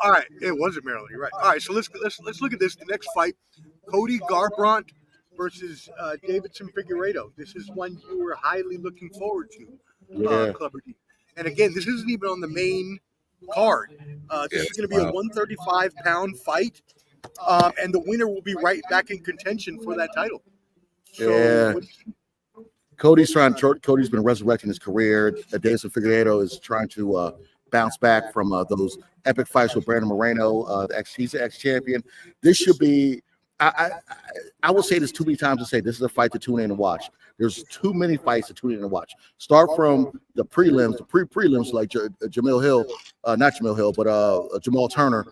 All right, it was in Maryland. You're right. All right, so let's look at this. The next fight, Cody Garbrandt versus Davidson Figueiredo. This is one you were highly looking forward to, Clubber D. And again, this isn't even on the main card. This is going to be a 135-pound fight, and the winner will be right back in contention for that title. So, Cody's been resurrecting his career. Davidson Figueiredo is trying to bounce back from those epic fights with Brandon Moreno. He's the ex-champion. This should be. I will say this too many times to say this is a fight to tune in and watch. There's too many fights to tune in and watch. Start from the prelims, the pre-prelims like Jamil Hill, not Jamil Hill, but Jamal Turner.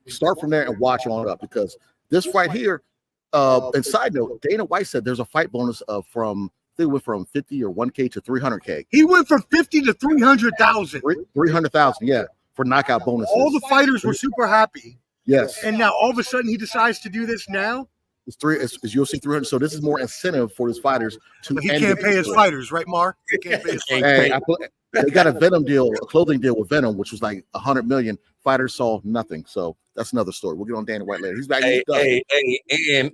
Start from there and watch on up because this fight here. And side note, Dana White said there's a fight bonus from they went from 50 or 1K to 300K. He went from 50 to 300,000. 300,000, yeah, for knockout bonuses. All the fighters were super happy. Yes. And now all of a sudden he decides to do this now? It's UFC 300. So this is more incentive for his fighters to. But he can't pay his fighters, right, Mar? He can't pay his fighters. They got a Venom deal, a clothing deal with Venom, which was like $100 million. Fighters saw nothing. So that's another story. We'll get on Dana White later. He's back.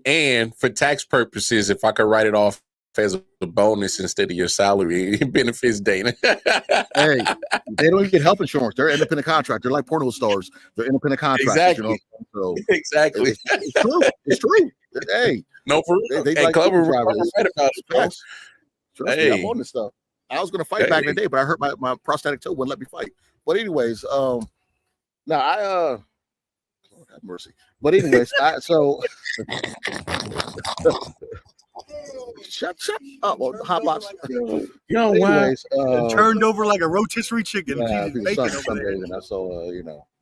And for tax purposes, if I could write it off as a bonus instead of your salary, it benefits Dana. Hey, they don't even get health insurance. They're independent contractors. They're like porno stars. They're independent contractors. Exactly. So exactly. It's true. It's true. Hey, no, for real. They like Clubber right about it. Trust me, I'm on this stuff. I was gonna fight back in the day, but I hurt my prosthetic toe, wouldn't let me fight. But anyways, have mercy. But anyways, shut up, hot box. Anyways, turned over like a rotisserie chicken. Some days, and I saw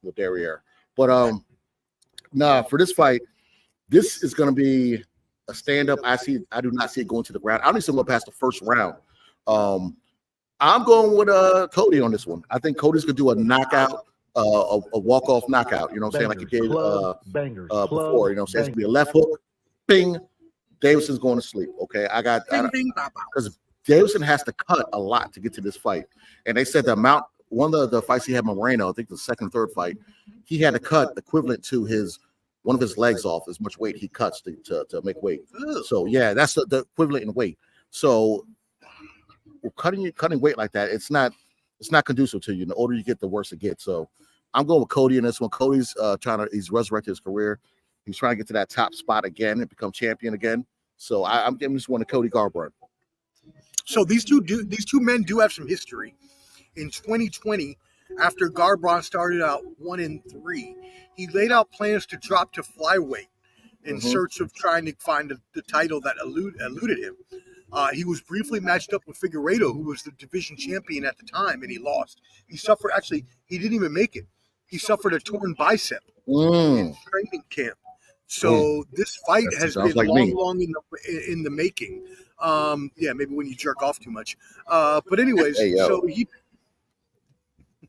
the derriere. But for this fight, this is gonna be a stand-up. I do not see it going to the ground. I don't even go past the first round. I'm going with Cody on this one. I think Cody's gonna do a knockout, a walk-off knockout. You know what I'm saying, like he did before. You know what I'm saying, it's gonna be a left hook, bing. Davidson's going to sleep. Okay, because Davidson has to cut a lot to get to this fight, and they said the amount. One of the fights he had with Moreno, I think the second, third fight, he had to cut equivalent to one of his legs off as much weight he cuts to make weight. So yeah, that's the equivalent in weight. So cutting weight like that, it's not conducive to you. The older you get, the worse it gets. So I'm going with Cody in this one. Cody's he's resurrected his career. He's trying to get to that top spot again and become champion again. So I'm giving this one to Cody Garbrandt. So these two men do have some history. In 2020, after Garbrandt started out 1-3, he laid out plans to drop to flyweight in search of trying to find the title that eluded him. He was briefly matched up with Figueiredo, who was the division champion at the time, and he lost. He didn't even make it. He suffered a torn bicep in training camp. So this fight has been long in the making. Maybe when you jerk off too much. But anyways,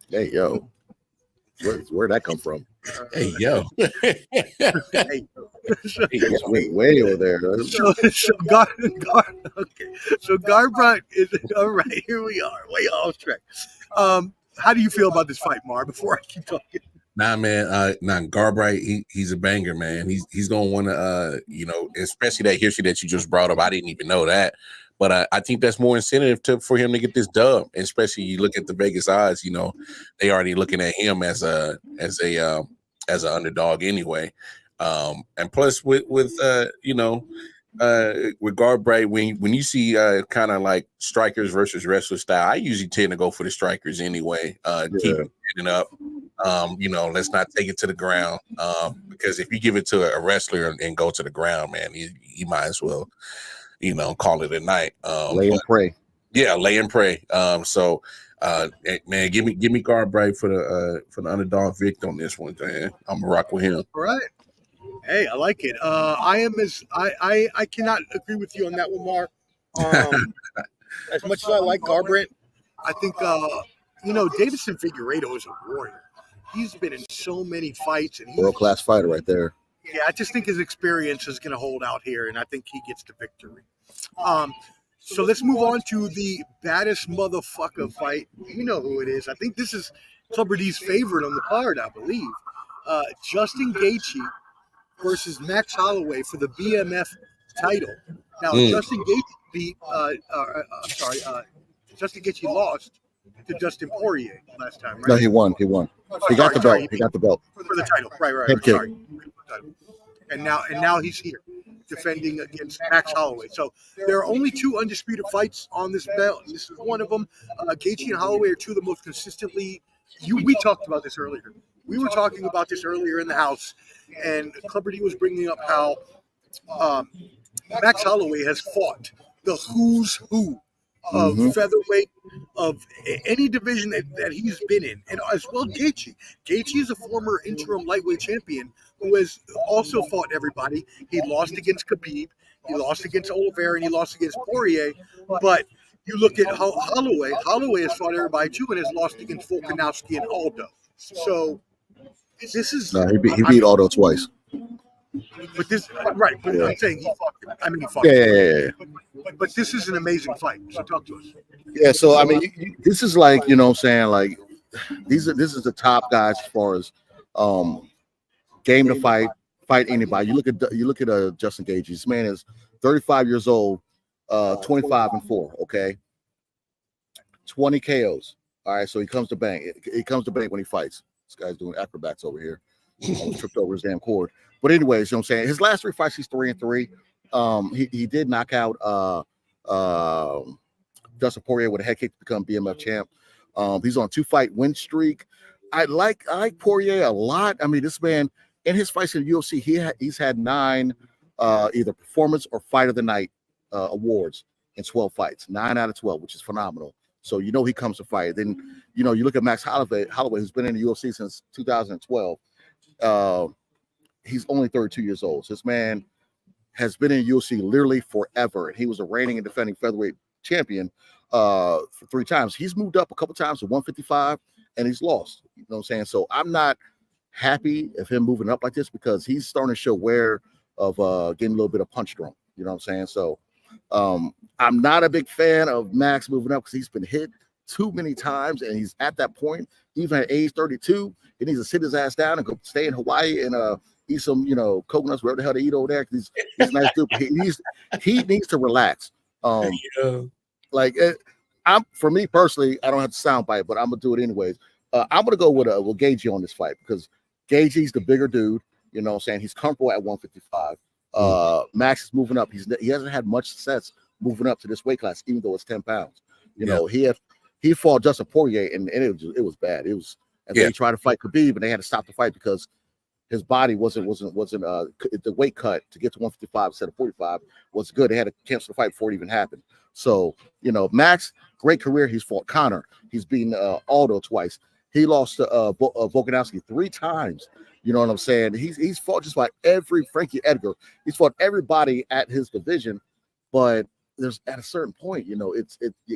Hey, yo. Where'd that come from? Hey, yo. Way over there. So Garbrandt is all right. Here we are, way off track. How do you feel about this fight, Mar? Before I keep talking. Nah, man. Garbrandt, he's a banger, man. He's gonna want to, especially that history that you just brought up. I didn't even know that, but I think that's more incentive for him to get this dub. And especially you look at the Vegas odds. They already looking at him as an underdog anyway. And plus with Garbrandt, when you see kind of like strikers versus wrestler style, I usually tend to go for the strikers anyway. Keep it up. Let's not take it to the ground. Because if you give it to a wrestler and go to the ground, man, you might as well, call it a night. Lay and pray. Yeah, lay and pray. Man, give me Garbright for the underdog Vic on this one, man. I'm gonna rock with him. All right. Hey, I like it. I cannot agree with you on that one, Mar. As much as I like Garbrandt, I think Davison Figueiredo is a warrior. He's been in so many fights, and world-class fighter right there. Yeah, I just think his experience is going to hold out here, and I think he gets the victory. So let's move on to the baddest motherfucker fight. You know who it is. I think this is Clubber D's favorite on the card, I believe. Justin Gaethje versus Max Holloway for the BMF title. Now, Justin Gaethje beat. Justin Gaethje lost to Dustin Poirier last time, right? No, he won. He got the belt. He got the belt for the title. Right. Head Sorry. And now he's here defending against Max Holloway. So there are only 2 undisputed fights on this belt. This is one of them. Gaethje and Holloway are 2 of the most consistently. We talked about this earlier. We were talking about this earlier in the house, and Clubber D was bringing up how Max Holloway has fought the who's who of featherweight of any division that he's been in, and as well Gaethje. Gaethje is a former interim lightweight champion who has also fought everybody. He lost against Khabib, he lost against Oliveira, and he lost against Poirier. But you look at Holloway. Holloway has fought everybody too, and has lost against Volkanovski and Aldo. So this is he beat Aldo twice. But this right, but I'm saying he fought him. I mean, he fought him. But this is an amazing fight. So talk to us. Yeah, so I mean, this is like, you know what I'm saying, like this is the top guys as far as game to fight anybody. You look at Justin Gaethje. This man is 35 years old, 25-4, okay? 20 KOs. All right, so he comes to bank. He comes to bank when he fights. This guy's doing acrobats over here. Almost tripped over his damn cord. But anyways, you know what I'm saying? His last 3 fights, he's 3-3. He did knock out Dustin Poirier with a head kick to become BMF champ. He's on a 2-fight win streak. I like Poirier a lot. I mean, this man in his fights in the UFC, he's had 9 either performance or fight of the night awards in 12 fights, 9 out of 12, which is phenomenal. So he comes to fight. Then you look at Max Holloway, who's been in the UFC since 2012. He's only 32 years old. So this man has been in UFC literally forever. And he was a reigning and defending featherweight champion for 3 times. He's moved up a couple times to 155 and he's lost. You know what I'm saying? So I'm not happy of him moving up like this because he's starting to show wear of getting a little bit of punch drunk. You know what I'm saying? So I'm not a big fan of Max moving up because he's been hit too many times and he's at that point, even at age 32, he needs to sit his ass down and go stay in Hawaii and eat some, coconuts, wherever the hell they eat over there. Because he's nice dude. He needs to relax. For me personally, I don't have to soundbite, but I'm gonna do it anyways. I'm gonna go with Gaethje on this fight because Gaethje's the bigger dude. You know what I'm saying? He's comfortable at 155. Max is moving up. He hasn't had much success moving up to this weight class, even though it's 10 pounds. He fought Dustin Poirier and it was bad. It was, and then he tried to fight Khabib and they had to stop the fight because his body wasn't the weight cut to get to 155 instead of 45 was good. They had to cancel the fight before it even happened. So, Max, great career. He's fought Conor. He's beaten Aldo twice. He lost to Volkanovski 3 times. You know what I'm saying? He's fought just like every Frankie Edgar. He's fought everybody at his division, but there's at a certain point, you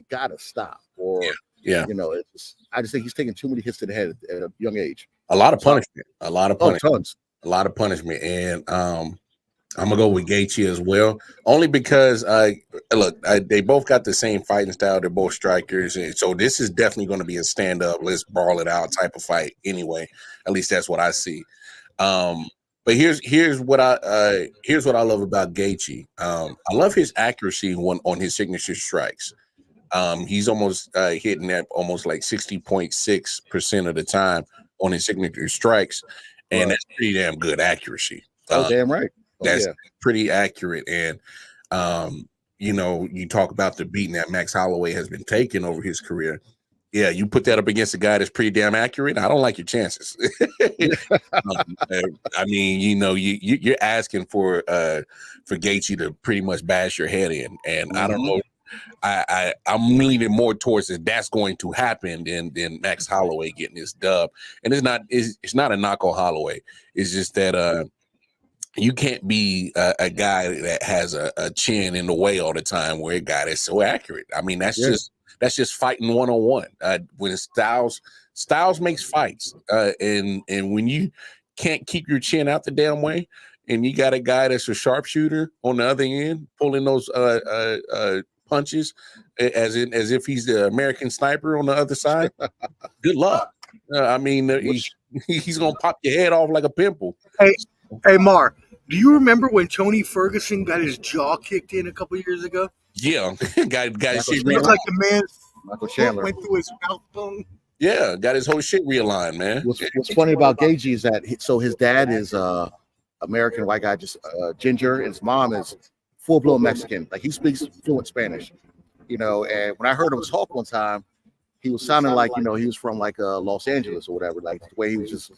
gotta stop. Or I just think he's taking too many hits to the head at a young age. A lot of punishment. A lot of punishment. Tons. A lot of punishment. And I'm gonna go with Gaethje as well, only because they both got the same fighting style. They're both strikers, and so this is definitely going to be a stand up, let's brawl it out type of fight. Anyway, at least that's what I see. But here's what I love about Gaethje. I love his accuracy on his signature strikes. He's almost hitting at almost like 60.6% of the time on his signature strikes, and that's pretty damn good accuracy. Damn right. That's pretty accurate. And you talk about the beating that Max Holloway has been taking over his career. Yeah, you put that up against a guy that's pretty damn accurate. I don't like your chances. I mean, you're asking for Gaethje to pretty much bash your head in, and I don't know. I'm leaning more towards that's going to happen than Max Holloway getting this dub, and it's not a knock on Holloway. It's just that you can't be a guy that has a chin in the way all the time. Where a guy that's so accurate. I mean, that's just fighting 1-on-1. When Styles makes fights, and when you can't keep your chin out the damn way, and you got a guy that's a sharpshooter on the other end, pulling those punches as if he's the American sniper on the other side. Good luck. I mean, he's gonna pop your head off like a pimple. Hey, Mar, do you remember when Tony Ferguson got his jaw kicked in a couple years ago? Yeah, got shit realigned. Like the man's Michael Chandler went through his mouth bone. Yeah, got his whole shit realigned, man. What's funny about Gaethje is that his dad is American white guy, just ginger, and his mom is full-blown Mexican. Like, he speaks fluent Spanish, and when I heard him talk one time, he was sounding like, he was from like Los Angeles or whatever, like the way he was just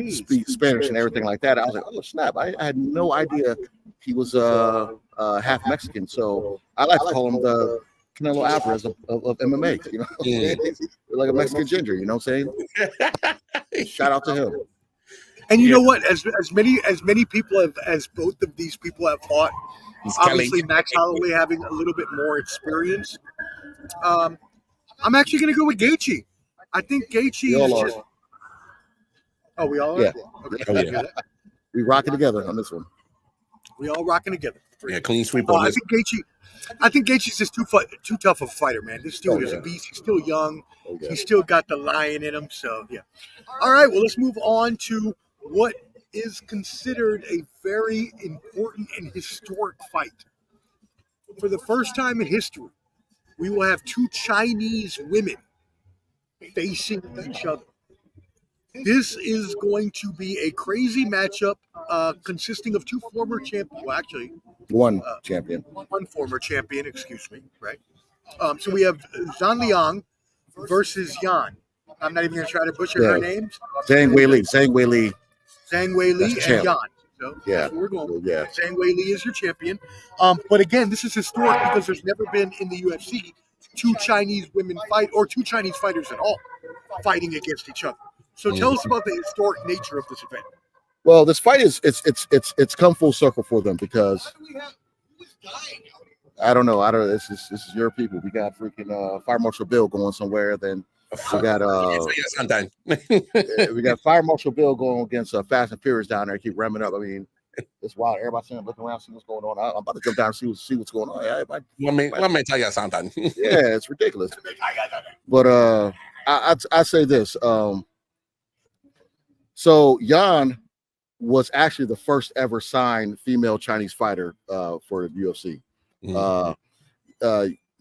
speak Spanish and everything like that. I was like, oh snap, I had no idea he was half Mexican. So I like to call him the Canelo Alvarez of MMA, He's like a Mexican ginger, you know what I'm saying? Shout out to him. And you know what? As many people as both of these people have fought, obviously Max Holloway having a little bit more experience. I'm actually going to go with Gaethje. I think Gaethje is just. Oh, we all are? Yeah. Okay. Yeah. We rocking together on this one. We all rocking together. Yeah, clean sweep on this. I think Gaethje's just too tough of a fighter, man. This dude is a beast. He's still young. He's still got the lion in him. So, yeah. All right, well, let's move on to what is considered a very important and historic fight. For the first time in history, we will have two Chinese women facing each other. This is going to be a crazy matchup consisting of two former champions. Well, actually, one champion. One former champion, excuse me, right? So we have Zhang Liang versus Yan. I'm not even going to try to butcher her names. Zhang Wei Li and Yan. So that's where we're going. Yeah. Zhang Wei Li is your champion. But again, this is historic because there's never been in the UFC two Chinese women fight, or two Chinese fighters at all, fighting against each other. So tell us about the historic nature of this event. Well, this fight it's come full circle for them because I don't know. This is your people. We got freaking Fire Marshal Bill going somewhere. Then we got we got Fire Marshal Bill going against Fast and Furious down there. Keep ramming up. I mean, it's wild. Everybody's looking around, see what's going on. I'm about to jump down and see what's going on. Let me tell you something. Yeah, it's ridiculous. But I say this. So Yan was actually the first ever signed female Chinese fighter for the UFC.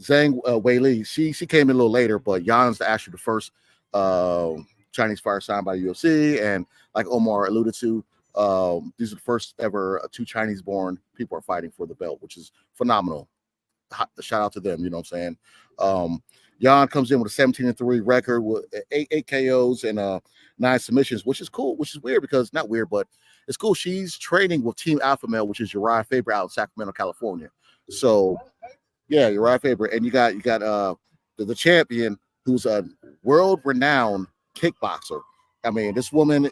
Zhang Wei Li, she came in a little later, but Yan's actually the first Chinese fighter signed by the UFC. And like Omar alluded to, these are the first ever two Chinese-born people are fighting for the belt, which is phenomenal. Shout out to them, you know what I'm saying? Yan comes in with a 17-3 record with eight KOs and 9 submissions, which is cool, which is weird because not weird, but it's cool. She's training with Team Alpha Male, which is Uriah Faber out in Sacramento, California. So yeah, Uriah Faber. And you got the champion who's a world-renowned kickboxer. I mean, this woman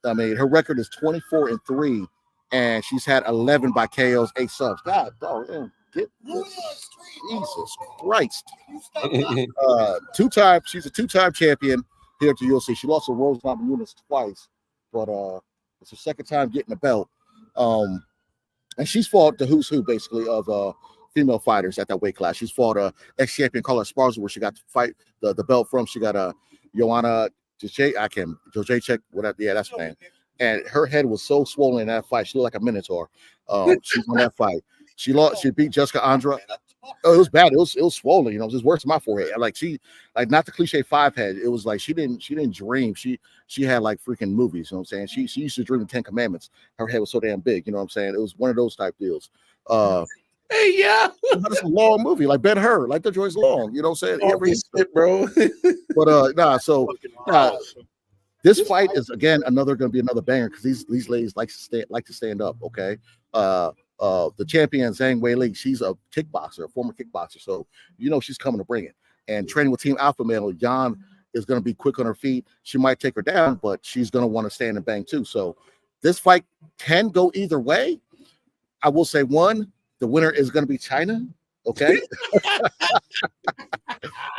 her record is 24-3, and she's had 11 by KOs, 8 subs. God, dog, get this. Jesus Christ. She's a two-time champion here at the UFC. She lost to Rose Namajunas twice, but it's her second time getting the belt. And she's fought the who's who basically of female fighters at that weight class. She's fought ex-champion Carla Esparza, where she got to fight the belt from. She got Joanna Jacek, whatever. Yeah, that's her name. And her head was so swollen in that fight. She looked like a minotaur. She won that fight. She beat Jessica Andra. Oh, it was bad. It was swollen. You know, it was just worse than my forehead. Not the cliche 5 head. It was like she didn't dream. She had like freaking movies. You know what I'm saying? She used to dream of 10 Commandments. Her head was so damn big. You know what I'm saying? It was one of those type deals. Hey, yeah. It's a long movie, like Ben-Hur, like the joint's long. You know what I'm saying? Every shit, bro. But this fight is again going to be another banger because these ladies like to stand up. Okay, the champion Zhang Weili, she's a kickboxer, a former kickboxer, so she's coming to bring it. And training with Team Alpha Male, Jan is going to be quick on her feet. She might take her down, but she's going to want to stand and bang too. So this fight can go either way. I will say the winner is going to be China. Okay,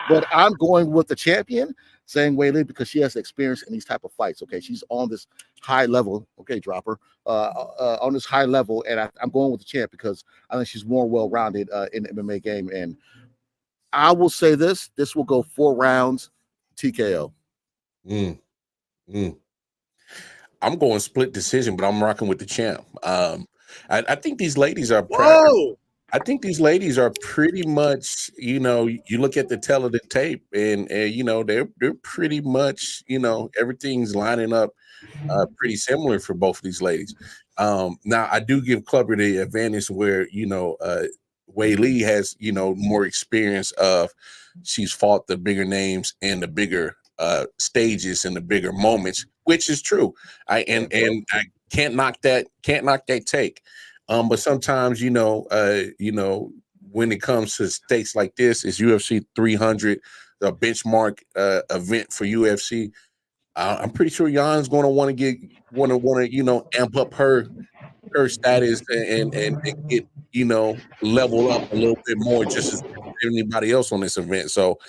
but I'm going with the champion, Zhang Weili, because she has experience in these type of fights. Okay, she's on this high level. Okay, dropper on this high level, and I'm going with the champ because I think she's more well-rounded in the MMA game. And I will say this will go 4 rounds, TKO. I'm going split decision, but I'm rocking with the champ. I think these ladies are. I think these ladies are pretty much, you look at the tail of the tape and they're pretty much, everything's lining up pretty similar for both of these ladies. Now I do give Clubber the advantage where, Wei Li has, more experience of she's fought the bigger names and the bigger stages and the bigger moments, which is true. I can't knock that take. But sometimes, when it comes to stakes like this, it's UFC 300, the benchmark event for UFC. I'm pretty sure Jan's going to want to amp up her status and get, level up a little bit more just as anybody else on this event. So,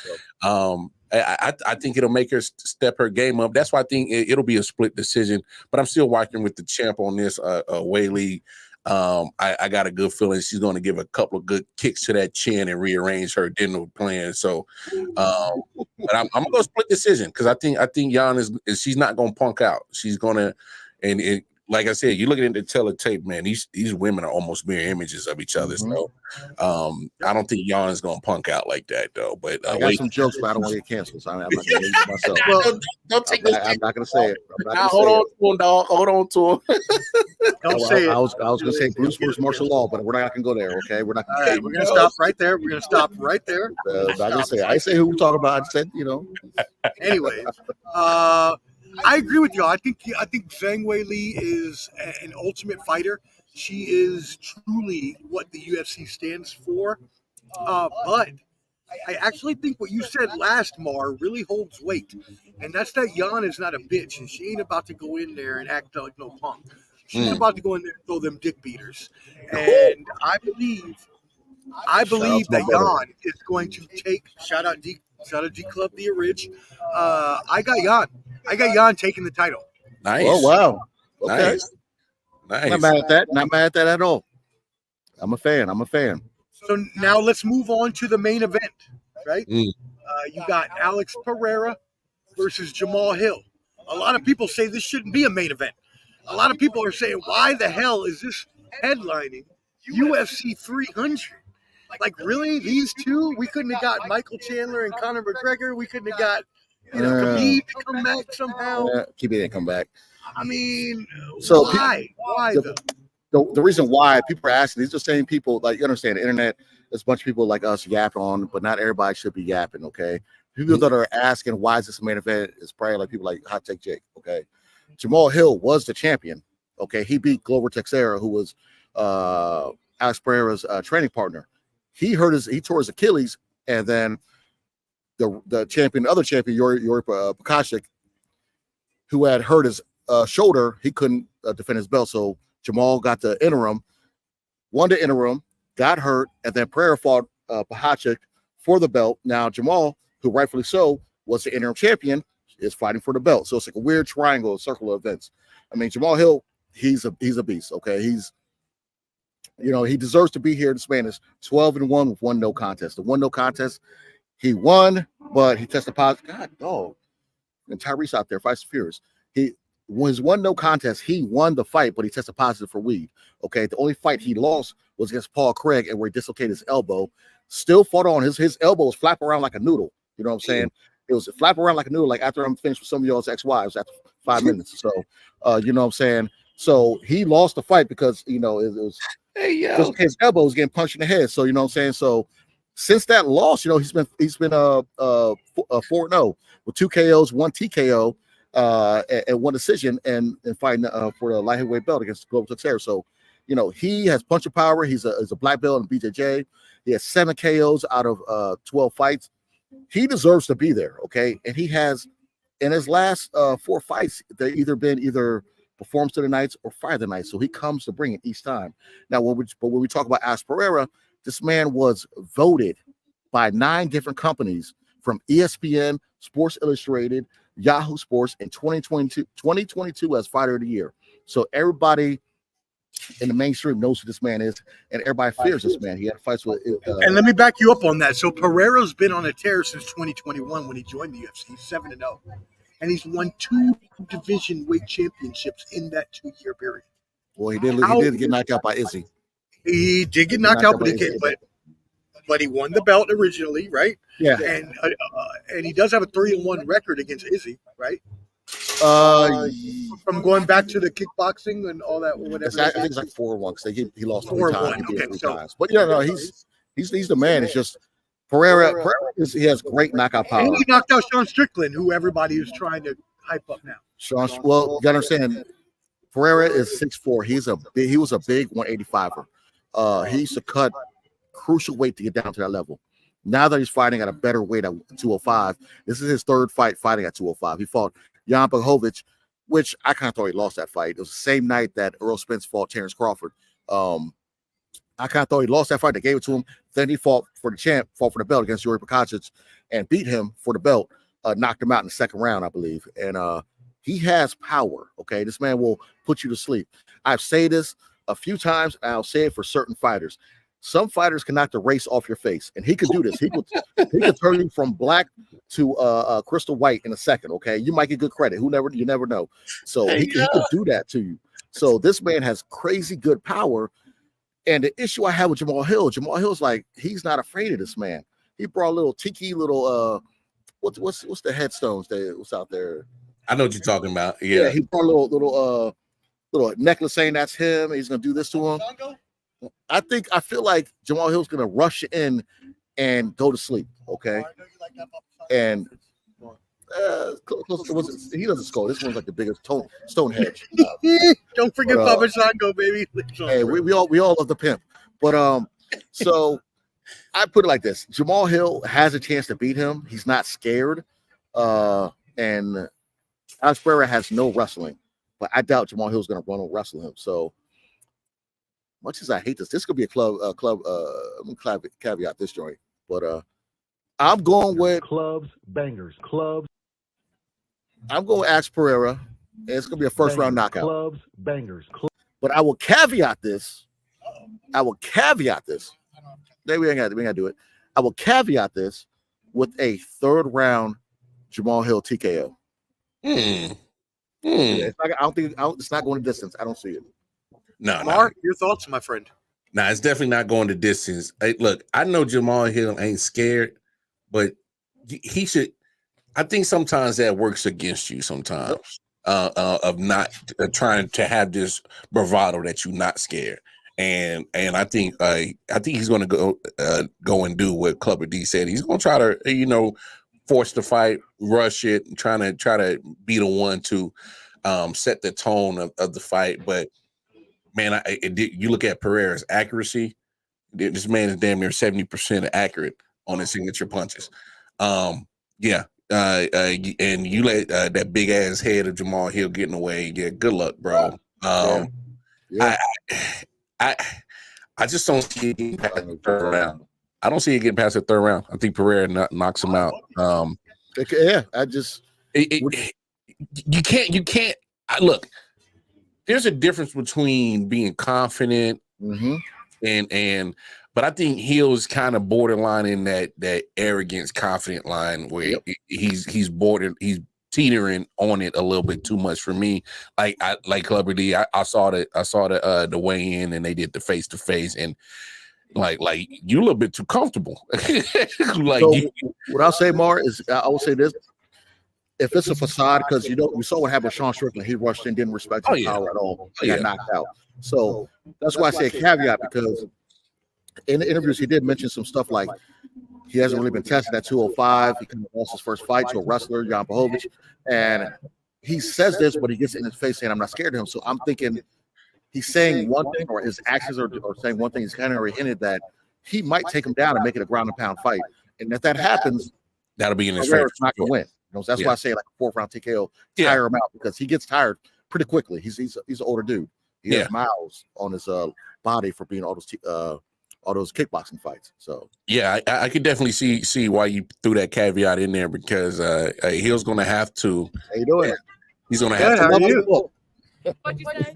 I think it'll make her step her game up. That's why I think it'll be a split decision. But I'm still working with the champ on this, Wei Li. I got a good feeling she's going to give a couple of good kicks to that chin and rearrange her dinner plan. So, but I'm going to split decision because I think Jan she's not going to punk out. She's going to, and like I said, you're looking at the teletape, man. These women are almost mirror images of each other. So, I don't think Jan is going to punk out like that, though. But I got some jokes, but I don't want to get canceled. So I'm not going to use myself. Don't take this. I'm not going to say it. Hold on to him, dog. Hold on to him. Don't say it. I was going to say Bruce versus martial law, but we're not going to go there. Okay, we're not. All right, we're going to stop right there. We're going to stop right there. I'm not going to say. I say who we talk about. I said, Anyways, I agree with you. I think Zhang Weili is an ultimate fighter. She is truly what the UFC stands for. But I actually think what you said last, Mar, really holds weight. And that's that Jan is not a bitch, and she ain't about to go in there and act like no punk. She's about to go in there and throw them dick beaters. And I believe that Jan is going to take shout out D Club the Orig. I got Jan taking the title. Nice. Oh wow. Okay. Nice. Not mad at that. Not mad at that at all. I'm a fan. So now let's move on to the main event, right? You got Alex Pereira versus Jamal Hill. A lot of people say this shouldn't be a main event. A lot of people are saying, why the hell is this headlining UFC 300? Like, really? These two? We couldn't have got Michael Chandler and Conor McGregor. We couldn't have got, Khabib to come back somehow. Khabib didn't come back. I mean, so why? The reason why people are asking, these are the same people, like, you understand, the internet, there's a bunch of people like us yapping on, but not everybody should be yapping, okay? People that are asking, why is this a main event, is probably like people like Hot Take Jake, okay? Jamal Hill was the champion, okay? He beat Glover Teixeira, who was Alex Pereira's training partner. He tore his Achilles, and then the other champion, Yuri Pokashik, who had hurt his shoulder, he couldn't defend his belt. So Jamal got the interim, won the interim, got hurt, and then Pereira fought Pokashik for the belt. Now Jamal, who rightfully so was the interim champion, is fighting for the belt. So it's like a weird triangle, a circle of events. I mean, Jamal Hill, he's a beast. Okay, he deserves to be here. This man is 12-1 with 1 no contest. The 1 no contest, he won, but he tested positive. God, dog. And Tyrese out there fights furious. His 1 no contest, he won the fight, but he tested positive for weed. Okay, the only fight he lost was against Paul Craig, and where he dislocated his elbow. Still fought on. His elbow was flapping around like a noodle. You know what I'm saying? It was flapping around like a noodle. Like after I'm finished with some of y'all's ex-wives after 5 minutes. So, you know what I'm saying? So he lost the fight because it was Hey, yo. Just his elbow was getting punched in the head. So you know what I'm saying. So since that loss, you know, he's been 4-0 with 2 KOs, 1 TKO, and 1 decision, and fighting for the light heavyweight belt against Global Teixeira. So, you know, he has punching power. He's a black belt in BJJ. He has 7 KOs out of 12 fights. He deserves to be there, okay? And he has, in his last 4 fights, they either performs to the nights or fire the night. So he comes to bring it each time. Now, when we talk about Alex Pereira, this man was voted by 9 different companies, from ESPN, Sports Illustrated, Yahoo Sports, in 2022 as Fighter of the Year. So everybody in the mainstream knows who this man is, and everybody fears this man. He had fights with. And let me back you up on that. So Pereira's been on a tear since 2021 when he joined the UFC. He's 7-0, and he's won 2 division weight championships in that 2-year period. Well, he did get knocked out by Izzy. He did get knocked out, but he won the belt originally, right? Yeah. And he does have a 3-1 record against Izzy, right? From going back to the kickboxing and all that, whatever. I think it's like 4-1 because he lost 3 times. He beat 3 times. But he's the man. It's just Pereira he has great knockout power. And he knocked out Sean Strickland, who everybody is trying to hype up now. Well, you gotta understand, Pereira is 6'4". He was a big 185er. He used to cut crucial weight to get down to that level. Now that he's fighting at a better weight at 205, this is his 3rd fight fighting at 205. He fought Jan Blachowicz, which I kind of thought he lost that fight. It was the same night that Earl Spence fought Terrence Crawford. I kind of thought he lost that fight. They gave it to him. Then he fought for the belt against Yuri Prokacic and beat him for the belt. Knocked him out in the 2nd round, I believe. And he has power. Okay, this man will put you to sleep. I've said this a few times, and I'll say it for certain fighters. Some fighters can knock the race off your face, and he could do this. He could turn you from black to crystal white in a second. Okay, you might get good credit. You never know. So he could do that to you. So this man has crazy good power. And the issue I have with Jamal Hill's like, he's not afraid of this man. He brought a little tiki, what's the headstones what's out there? I know what you're talking about. Yeah, he brought a little necklace saying that's him. He's gonna do this to him. I feel like Jamal Hill's gonna rush in and go to sleep. Okay, and he doesn't score. This one's like the biggest Stonehenge. Don't forget Papa Shango, baby. Hey, we all love the pimp. But so I put it like this: Jamal Hill has a chance to beat him. He's not scared. And Alex Pereira has no wrestling, but I doubt Jamal Hill's gonna run or wrestle him. So much as I hate this could be a club. I'm gonna caveat this joint, but I'm going with bangers. I'm going with Alex Pereira, and it's going to be a first-round knockout. Bangers. But I will caveat this. Maybe we ain't got to do it. I will caveat this with a 3rd-round Jamal Hill TKO. Yeah, it's not going to distance. I don't see it. No, Mark, your thoughts, my friend? Nah, it's definitely not going to distance. Hey, look, I know Jamal Hill ain't scared, but he should. I think sometimes that works against you sometimes of not trying to have this bravado that you're not scared. And I think he's going to go and do what Clubber D said. He's going to try to, force the fight, rush it, and try to be the one to set the tone of the fight. But man, you look at Pereira's accuracy. This man is damn near 70% accurate on his signature punches. And you let that big ass head of Jamal Hill getting away. Yeah, good luck, bro. I just don't see it getting past the 3rd round. I don't see it getting past the 3rd round. I think Pereira knocks him out. You can't. Look, there's a difference between being confident but I think Hill's kind of borderline in that arrogance, confident line where he's teetering on it a little bit too much for me. Like Clubber D, I saw the weigh in and they did the face to face and like you a little bit too comfortable. What I'll say, Mar, is I will say this: if it's a facade, because we saw what happened with Sean Strickland. He rushed in, didn't respect his power at all. He got knocked out. So that's why I say a caveat, because in the interviews he did mention some stuff like he hasn't really been tested at 205. He kind of lost his first fight to a wrestler, Jan Blachowicz, and he says this, but he gets in his face saying, "I'm not scared of him." So I'm thinking he's saying one thing, or his actions are saying one thing. He's kind of already hinted that he might take him down and make it a ground and pound fight. And if that happens, that'll be in his favor. Not going to win. That's why I say like a 4th round TKO, tire him out, because he gets tired pretty quickly. He's an older dude. He has miles on his body for being all those kickboxing fights. So I could definitely see why you threw that caveat in there, because Hill's going to have to. How you doing? He's going to have to.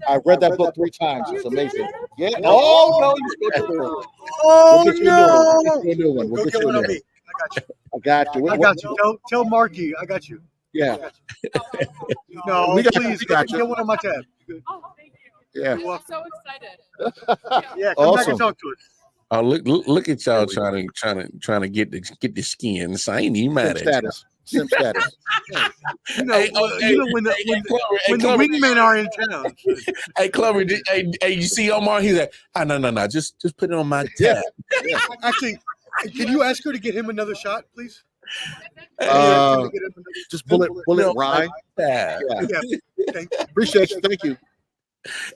I read that book 3 times. It's amazing. Yeah. Oh no! No! We'll get you one. Go get one on me. I got you. I got you. Tell Marky I got you. Yeah. No, we got please you. Got get one on my tab. Oh, thank you. Yeah. I'm so excited. Yeah, come back and talk to us. Oh, look at y'all trying to get the skin. So I ain't even mad at you. Sim status. When the wingmen are in town. Hey, Clover, you see Omar? He's like, no, just put it on my tab. Yeah. Actually, can you ask her to get him another shot, please? Just bullet rye. Yeah. Thank you. Appreciate you. Thank you.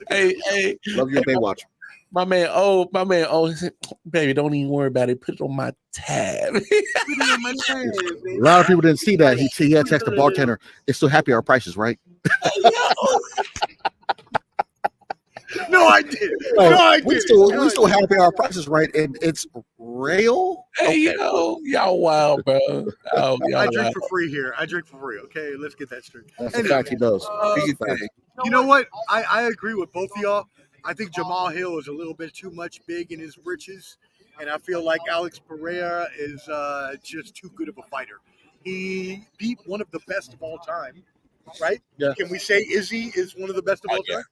Hey, love you, Baywatch. My man, he said, baby, don't even worry about it. Put it on my tab. A lot of people didn't see that. He had texted the bartender. It's still happy hour prices, right? No, I did. We still happy hour prices, right? And it's real. Hey, y'all wild, bro. I drink for free here. Okay, let's get that straight. That's the fact he does. You know what? I agree with both of y'all. I think Jamal Hill is a little bit too much big in his britches, and I feel like Alex Pereira is just too good of a fighter. He beat one of the best of all time, right? Yeah. Can we say Izzy is one of the best of all time?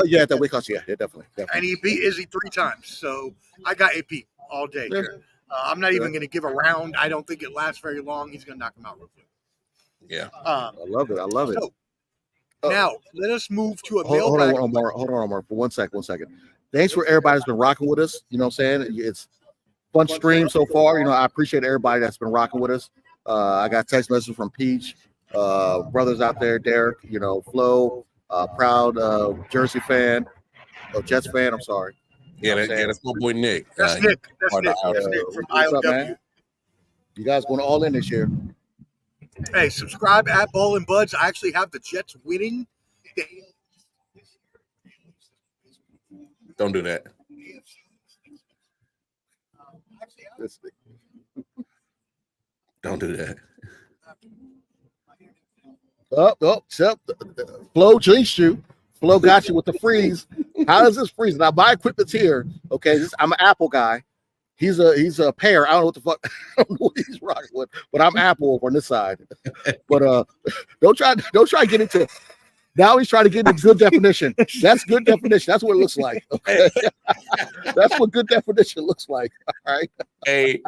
Yeah, that weight class, yeah, definitely. And he beat Izzy 3 times, so I got AP all day. Yeah. I'm not even going to give a round. I don't think it lasts very long. He's going to knock him out real quick. Yeah. I love it. So, now, let us move to a hold on, Omar, for one second. Thanks for everybody that's been rocking with us. You know what I'm saying? It's fun stream so far. I appreciate everybody that's been rocking with us. I got text messages from Peach, brothers out there, Derek, Flo, proud Jersey fan, Jets fan, I'm sorry. That's my boy Nick. That's Nick. That's Nick from IOW. You guys going all in this year. Hey, subscribe at Ball and Buds. I actually have the Jets winning. Don't do that. Don't do that. Flo jinxed you. Flo got you with the freeze. How does this freeze? Now my equipment's here. Okay, I'm an Apple guy. He's a pear. I don't know what the fuck. I don't know what he's rocking with, but I'm Apple on this side. But don't try to get into. Now he's trying to get into good definition. That's good definition. That's what it looks like. Okay? That's what good definition looks like. All right. Hey,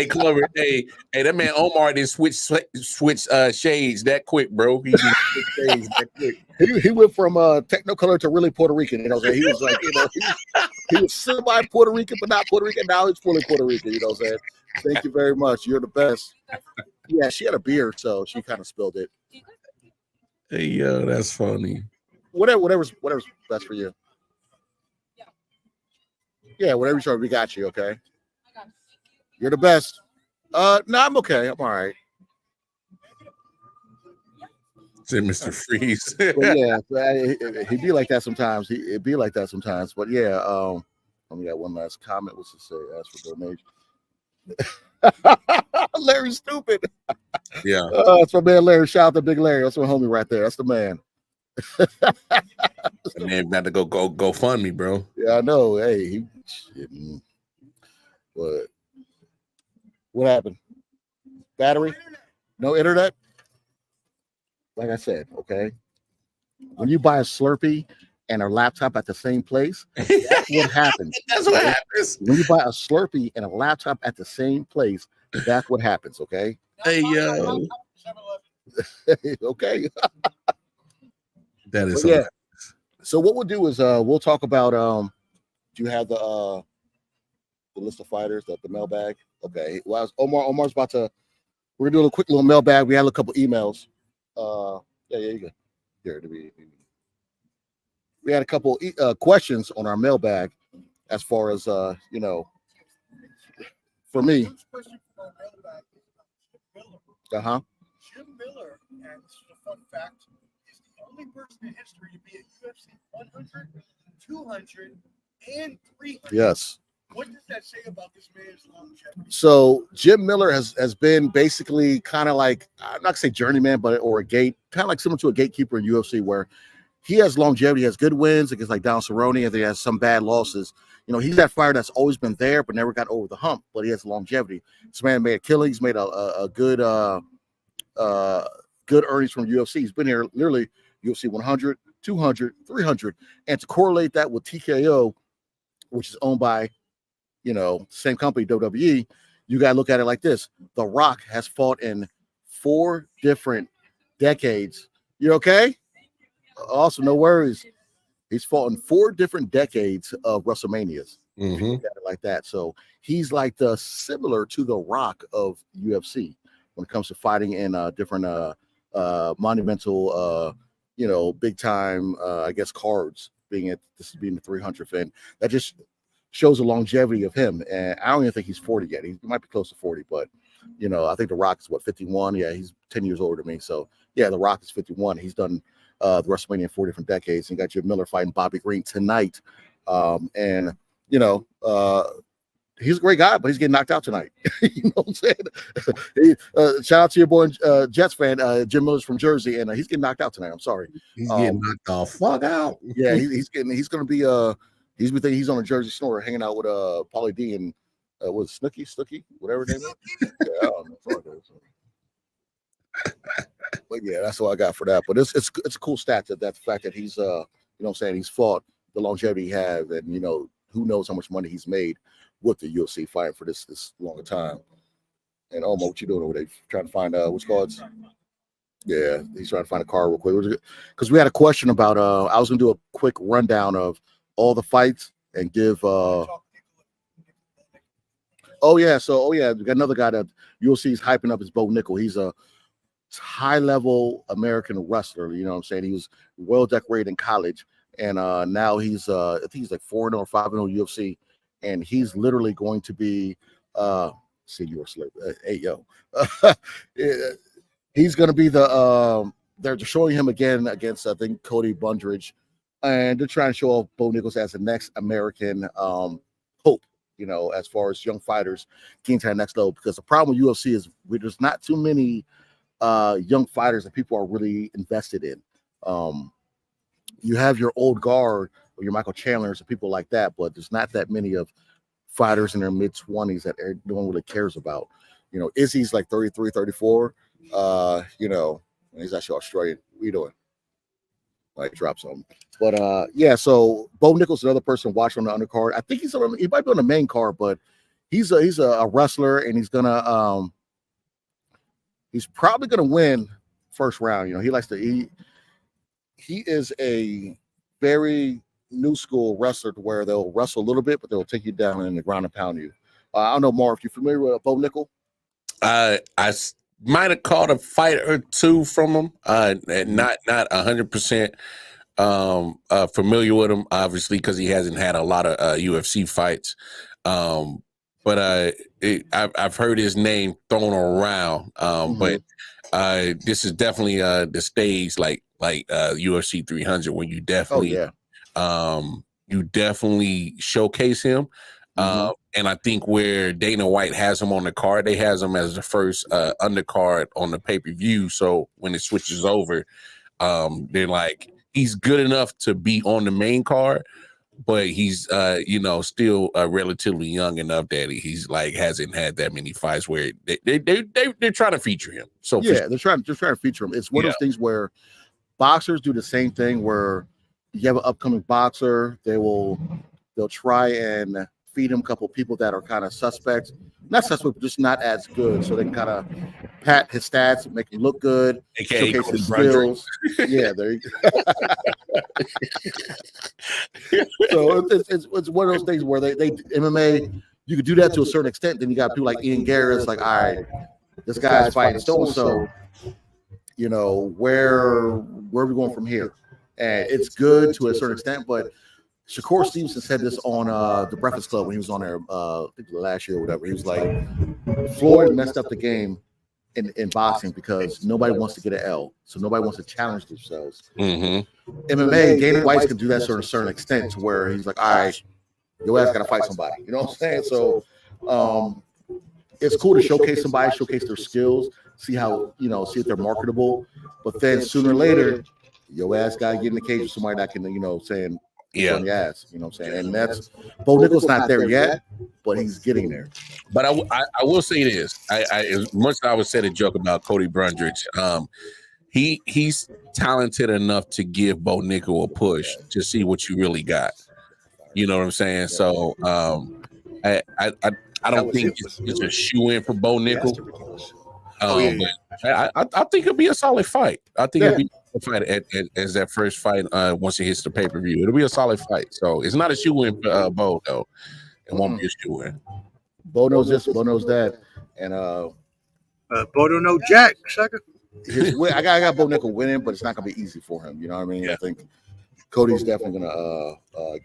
Clover. Hey, that man Omar didn't switch shades that quick, bro. He just switched shades that quick. He went from Technicolor to really Puerto Rican. He was like, he was semi Puerto Rican, but not Puerto Rican. Now he's fully Puerto Rican. You know what I'm saying? Thank you very much. You're the best. Yeah, she had a beer, so she kind of spilled it. Hey, yo, that's funny. Whatever's best for you. Yeah, whatever you we got you, okay? You're the best. No, I'm okay. I'm all right. Said Mr. Freeze. But yeah, he'd be like that sometimes. It'd be like that sometimes. But yeah, let me got one last comment. What's it say? Ask for donation. Larry's stupid. Yeah. That's my man Larry. Shout out to Big Larry. That's my homie right there. That's the man. That man got to go fund me, bro. Yeah, I know. Hey, what happened? Battery? No internet? Like I said, okay. When you buy a Slurpee and a laptop at the same place, that's what happens. That's what happens. When you buy a Slurpee and a laptop at the same place, that's what happens, okay? Hey, yo. Okay. That is Yeah. So what we'll do is we'll talk about do you have the list of fighters, the mailbag? Okay. Well, Omar's about to. We're gonna do a quick little mailbag. We had a couple emails. Yeah, you go. Here to be. We had a couple questions on our mailbag, as far as for me. Jim Miller, and this is a fun fact, is the only person in history to be at UFC 100, 200, and 300. Yes. What does that say about this man's longevity? So Jim Miller has been basically kind of like, I'm not gonna say journeyman, but or a gate, kind of like similar to a gatekeeper in UFC, where he has longevity, he has good wins against like Don Cerrone, and then he has some bad losses. He's that fighter that's always been there, but never got over the hump. But he has longevity. This man made a killing. He's made a good good earnings from UFC. He's been here literally UFC 100, 200, 300, and to correlate that with TKO, which is owned by same company, WWE, you got to look at it like this. The Rock has fought in 4 different decades. You okay? Also, no worries. He's fought in 4 different decades of WrestleManias. Like that. So he's like the similar to the Rock of UFC when it comes to fighting in different monumental, big time, I guess, cards. Being the 300th, and that just shows the longevity of him. And I don't even think he's 40 yet. He might be close to 40, but I think the Rock is 51. Yeah, he's 10 years older than me. So yeah, the Rock is 51. He's done the WrestleMania in 4 different decades. And you got Jim Miller fighting Bobby Green tonight. He's a great guy, but he's getting knocked out tonight. You know what I'm saying? Shout out to your boy, Jets fan, Jim Miller's from Jersey, and he's getting knocked out tonight. I'm sorry. He's getting knocked the fuck out. Yeah, he's going to be he's been thinking he's on a Jersey Snore hanging out with Pauly D and was Snooky, whatever his name is. Yeah, I don't know. But yeah, that's all I got for that. But it's a cool stat that the fact that he's he's fought, the longevity he have, and who knows how much money he's made with the UFC fighting for this long time. And Omo, what you doing over there? Trying to find which cards? Yeah, he's trying to find a card real quick. Because we had a question about I was gonna do a quick rundown of all the fights and give we got another guy that UFC is hyping up is Bo Nickel. He's a high-level American wrestler, you know what I'm saying? He was well decorated in college, and now he's I think he's like 4-0 or 5-0 UFC. And he's literally going to be senior slave. Hey yo, he's going to be the. They're showing him again against I think Cody Bundridge, and they're trying to show off Bo Nichols as the next American hope. As far as young fighters getting to the next level, because the problem with UFC is there's not too many young fighters that people are really invested in. You have your old guard or your Michael Chandlers and people like that, but there's not that many of fighters in their mid-20s that no one really cares about. Izzy's like 33, 34. And he's actually Australian. What are you doing? Like drop something. But so Bo Nichols, another person watching on the undercard. I think he might be on the main card, but he's a wrestler, and he's probably gonna win first round. He likes to he is a very new school wrestler to where they'll wrestle a little bit, but they'll take you down in the ground and pound you. I don't know, Marv, if you're familiar with Bo Nickel. I might have caught a fight or two from him. Not 100% familiar with him, obviously, because he hasn't had a lot of UFC fights. But I've heard his name thrown around. But this is definitely the stage like UFC 300 when you definitely you definitely showcase him. And I think where Dana White has him on the card, they has him as the first undercard on the pay-per-view. So when it switches over, they're like, he's good enough to be on the main card, but he's still relatively young enough that he's like hasn't had that many fights where they're trying to feature him. So they're trying to feature him. It's one of those things where boxers do the same thing where you have an upcoming boxer, they'll try and feed him a couple people that are kind of suspects, not suspect, but just not as good, so they can kind of pat his stats, make him look good, AKA showcase his Cody skills. Yeah, there you go. So it's one of those things where they MMA, you could do that to a certain extent. Then you got people like Ian Garris, like, all right, this guy's fighting so you know, where are we going from here? And it's good to a certain extent, but Shakur Stevenson said this on the Breakfast Club when he was on there, I think last year or whatever. He was like, Floyd messed up the game in boxing because nobody wants to get an L, so nobody wants to challenge themselves. MMA, Dana White can do that to a certain extent, to where he's like, all right, your ass got to fight somebody. You know what I'm saying? So it's cool to showcase somebody, showcase their skills, see how, you know, see if they're marketable. But then sooner or later, your ass got to get in the cage with somebody that can, you know, saying, on the ass, you know what I'm saying? And that's, Bo Nickal's not there yet, but he's getting there. But I will say this. As much as I would say a joke about Cody Brundage, he's talented enough to give Bo Nickal a push to see what you really got. You know what I'm saying? So I don't think it's a shoe-in for Bo Nickal. But I think it'll be a solid fight. I think it'll be a fight as that first fight once it hits the pay-per-view. It'll be a solid fight. So it's not a shoe-in for Bo, though. It won't be a shoe-in. Bo knows this, Bo knows that. And Bo don't know Jack, sucker. I got Bo Nickal winning, but it's not going to be easy for him. You know what I mean? Yeah. I think Cody's definitely going to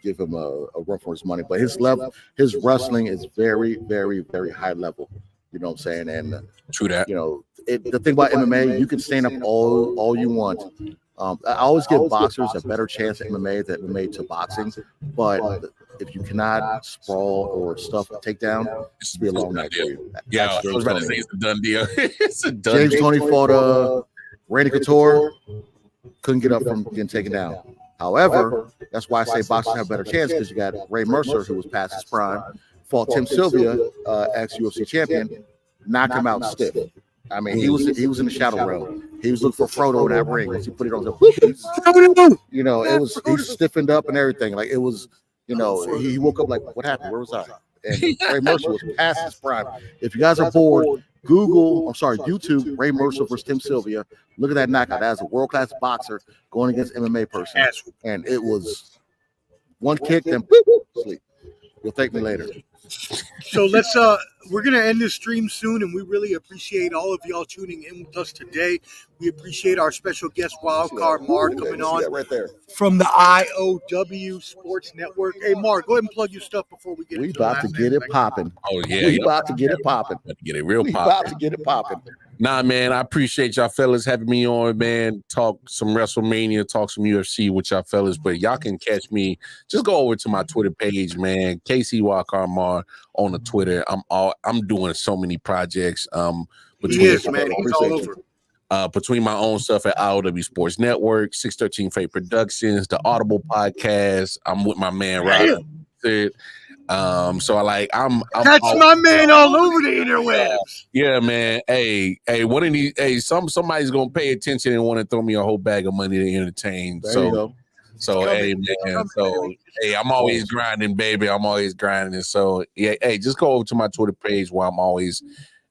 give him a run for his money. But his wrestling is very, very, very high level. You know what I'm saying? And true that. You know, the thing about MMA, you can stand up all you want. I always give boxers a better chance at MMA than MMA to boxing. But if you cannot sprawl or stuff a takedown, it's be a long night for you. Yeah, I was about to say it's a done deal. It's a done James deal. Toney fought Randy Couture, couldn't get up from getting taken down. However, that's why I say boxers have a better chance, because you got Ray Mercer, who was past his prime, fought Tim Sylvia, ex-UFC champion, knocked him out stiff. I mean, he was in the shadow realm. He was looking for Frodo in that ring. Once he put it on, you know, he stiffened up and everything. Like, it was, you know, he woke up like, what happened? Where was I? And Ray Mercer was past his prime. If you guys are bored, YouTube Ray Mercer versus Tim Sylvia. Look at that knockout. That's a world-class boxer going against MMA person. And it was one kick, then sleep. You'll thank me later. So we're gonna end this stream soon, and we really appreciate all of y'all tuning in with us today. We appreciate our special guest Wildcard Mark coming on right there from the IOW Sports Network. Hey Mark, go ahead and plug your stuff before we get. We about to get it popping. Oh yeah, we about to get it popping. Get it real popping. About to get it popping. Nah, man, I appreciate y'all fellas having me on, man. Talk some WrestleMania, talk some UFC with y'all fellas, but y'all can catch me. Just go over to my Twitter page, man. KC Walker Mar on the Twitter. I'm doing so many projects. Between my own stuff at IOW Sports Network, 613 Fate Productions, the Audible podcast. I'm with my man Rob. So I'm that's my man all over the interwebs. Yeah, man. Hey, one of these, somebody's gonna pay attention and want to throw me a whole bag of money to entertain. Hey, man. So hey, I'm always grinding, baby. I'm always grinding. So yeah, hey, just go over to my Twitter page where I'm always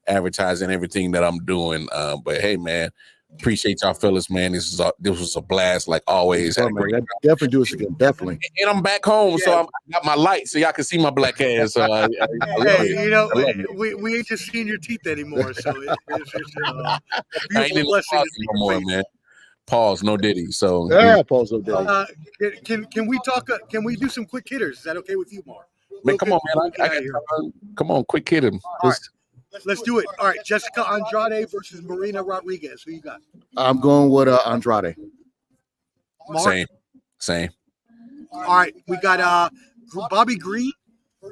advertising everything that I'm doing. But hey, man. Appreciate y'all fellas, man. This was a blast, like always. Definitely do this again, definitely. And I'm back home, so I got my light, so y'all can see my black ass. So we ain't just seeing your teeth anymore. So it's I ain't in the closet no more, man. Pause, no Diddy. So pause, no Diddy. Can we talk? Can we do some quick hitters? Is that okay with you, Mark? Man, come on, man. I got come on, quick hit him. Let's do it. All right, Jessica Andrade versus Marina Rodriguez. Who you got? I'm going with Andrade. Mark? Same. All right, we got Bobby Green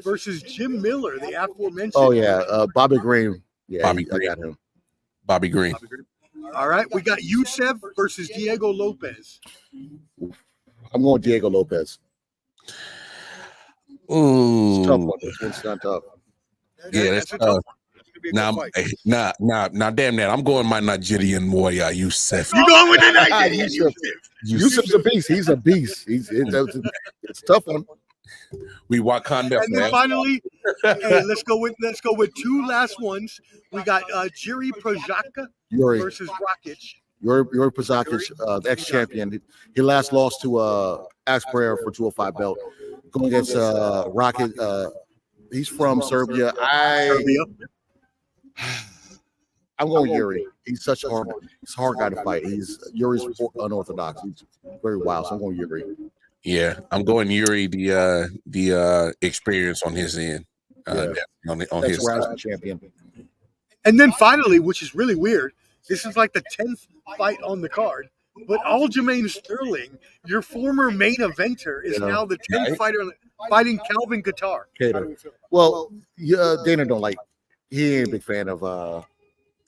versus Jim Miller, the aforementioned. Oh yeah, Bobby Green. Yeah, I got him. Bobby Green. All right, we got Youssef versus Diego Lopez. I'm going Diego Lopez. Ooh, it's tough one. This one's not tough. Yeah, that's tough. Now, damn that. I'm going my Nigerian warrior, Youssef. You going with the Nigerian Youssef's a beast. He's a beast. It's a tough one. We Wakanda. And then finally, hey, let's go with two last ones. We got Jiri Prochazka Yuri versus Rakic. Yuri Prochazka, the ex-champion. He last lost to Alex Pereira for 205 belt. Going against Rocket. He's from Serbia. I'm going Yuri. He's such a hard guy to fight. Yuri's unorthodox. He's very wild. So I'm going Yuri. Yeah, I'm going Yuri. The experience on his end. On his side. Champion. And then finally, which is really weird, this is like the 10th fight on the card. But Aljamain Sterling, your former main eventer, is now the 10th fighter fighting Calvin Kattar. Well, Dana don't like. He ain't a big fan of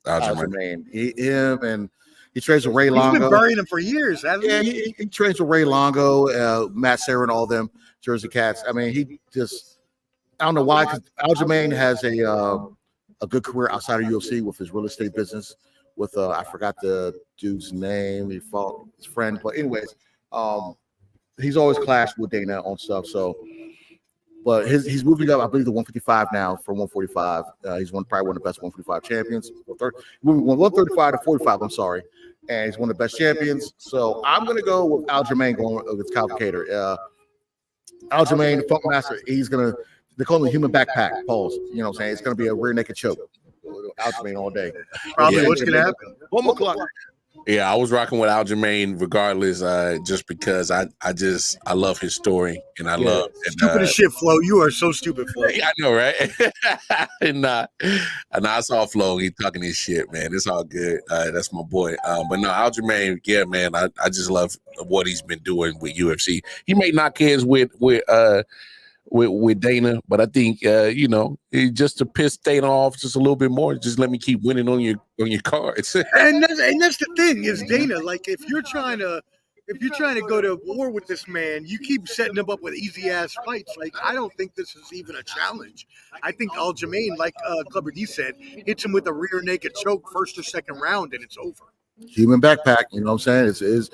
Aljamain. He trains with Ray Longo. He's been burying him for years, hasn't he? He trains with Ray Longo, Matt Serra, and all them Jersey Cats. I mean, he just. I don't know why, because Aljamain has a good career outside of UFC with his real estate business. With I forgot the dude's name. He fought his friend, but anyways, he's always clashed with Dana on stuff. So, but he's moving up. I believe the 155 now from 145. He's probably one of the best 145 champions. 135 to 45. I'm sorry, and he's one of the best champions. So I'm gonna go with Aljamain going against Calvin Kattar. Aljamain, the Funk Master. They call him the human backpack. Pause. You know what I'm saying? It's gonna be a rear naked choke. Aljamain all day. Probably what's gonna happen. 1 o'clock. Yeah, I was rocking with Aljamain regardless, just because I love his story and I love stupid as shit, Flo. You are so stupid, Flo. I know, right? and I saw Flo. He talking his shit, man. It's all good. That's my boy. But no, Aljamain, yeah, man. I just love what he's been doing with UFC. He may knock heads with Dana, but I think just to piss Dana off just a little bit more, just let me keep winning on your cards. and that's the thing is Dana, like if you're trying to go to war with this man, you keep setting him up with easy ass fights. Like I don't think this is even a challenge. I think Aljamain, like Clubber D said, hits him with a rear naked choke first or second round and it's over. Human backpack, you know what I'm saying?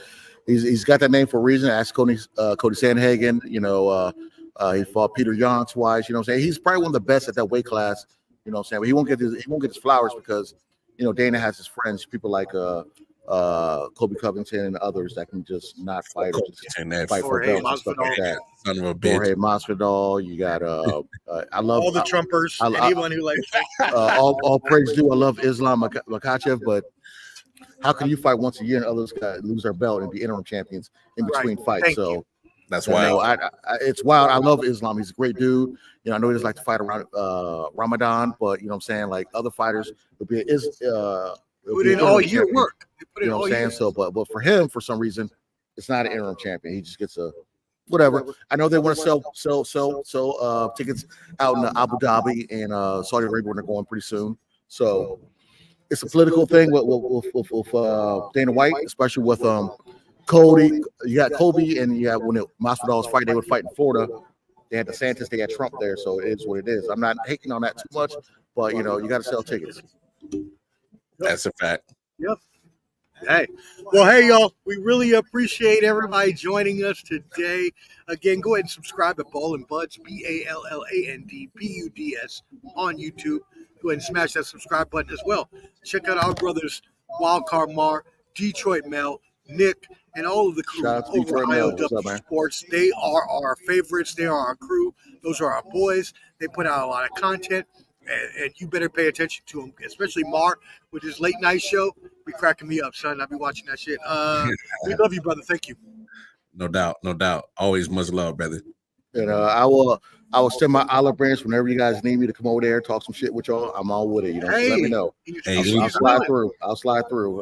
He's got that name for a reason. Ask Cody Sandhagen, he fought Peter Yan twice. You know what I'm saying? He's probably one of the best at that weight class. You know what I'm saying? But he won't get his flowers because Dana has his friends, people like Kobe Covington and others that can just not fight or just fight for belts and stuff like that. Son of a bitch. Jorge Masvidal. You got I love all the Trumpers. Anyone who likes all praise due. I love Islam Makhachev, but how can you fight once a year and others lose their belt and be interim champions in between fights? So. That's wild. It's wild. I love Islam. He's a great dude. I know he doesn't like to fight around Ramadan, but you know what I'm saying? Like other fighters, put in all year work. You know what I'm saying? So, but for him, for some reason, it's not an interim champion. He just gets a whatever. I know they want to sell tickets out in Abu Dhabi and Saudi Arabia when they're going pretty soon. So it's a political thing with Dana White, especially with Cody. You got Kobe, and you got when Masvidal was fighting, they would fight in Florida. They had DeSantis, they had Trump there, so it is what it is. I'm not hating on that too much, but you got to sell tickets. That's a fact. Yep. Hey, y'all. We really appreciate everybody joining us today. Again, go ahead and subscribe to Ball and Buds, BALLANDBUDS on YouTube. Go ahead and smash that subscribe button as well. Check out our brothers, Wildcard Mar, Detroit Mel, Nick, and all of the crew over IOW Sports. They are our favorites. They are our crew. Those are our boys. They put out a lot of content, and you better pay attention to them, especially Mar with his late night show. Be cracking me up, son. I'll be watching that shit. We love you, brother. Thank you. No doubt. Always much love, brother. And I will send my olive branch whenever you guys need me to come over there, talk some shit with y'all. I'm all with it. Let me know. I'll slide through.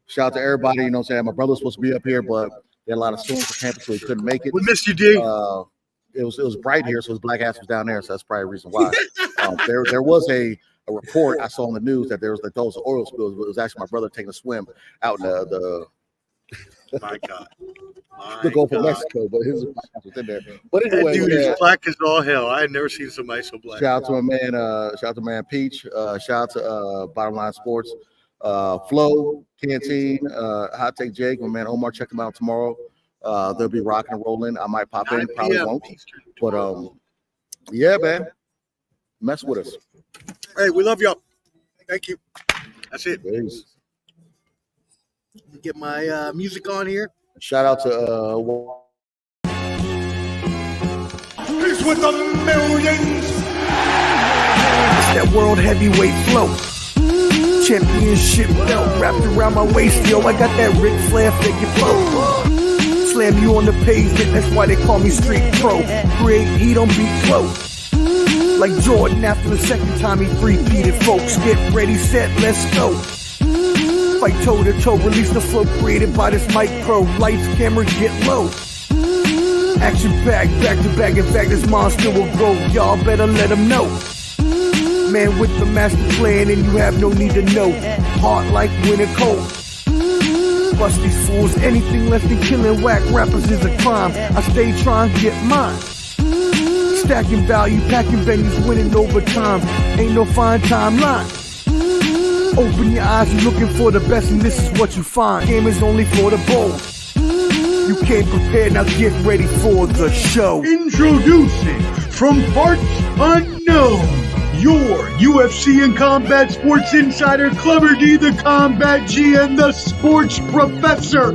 Shout out to everybody. You know what I'm saying? My brother was supposed to be up here, but they had a lot of storms on campus, so he couldn't make it. We missed you, D. It was bright here, so his black ass was down there, so that's probably the reason why. There was a report I saw on the news that there was those oil spills, but it was actually my brother taking a swim out in the my God. The Gulf of Mexico, but his was in there. But anyway, that dude is black as all hell. I had never seen somebody so black. Shout out to my man Peach. Shout out to Bottom Line Sports. Flo, Canteen, Hot Take Jake, my man Omar, check him out tomorrow. They'll be rocking and rolling. I might pop in, 9 probably p.m. won't. Eastern. But yeah, man. Mess with us. Hey, we love y'all. Thank you. That's it. Peace. Get my music on here. Shout out to He's with the millions. It's that world heavyweight flow. Championship belt wrapped around my waist. Yo, I got that Ric Flair figure flow. Slam you on the pavement, that's why they call me Street Pro. Create heat on beat close. Like Jordan after the second time he three-peated, folks. Get ready, set, let's go. Fight toe to toe, release the flow created by this mic pro. Lights, camera, get low. Action packed, back to back. In fact, this monster will grow. Y'all better let him know. Man with the master plan, and you have no need to know. Hard like winter cold. Bust these fools, anything less than killing whack rappers is a crime. I stay trying to get mine. Stacking value, packing venues, winning over time. Ain't no fine timeline. Open your eyes, you're looking for the best, and this is what you find. Game is only for the bold. You came prepared, now get ready for the show. Introducing from parts unknown, your UFC and combat sports insider, Clever D, the Combat G, and the Sports Professor.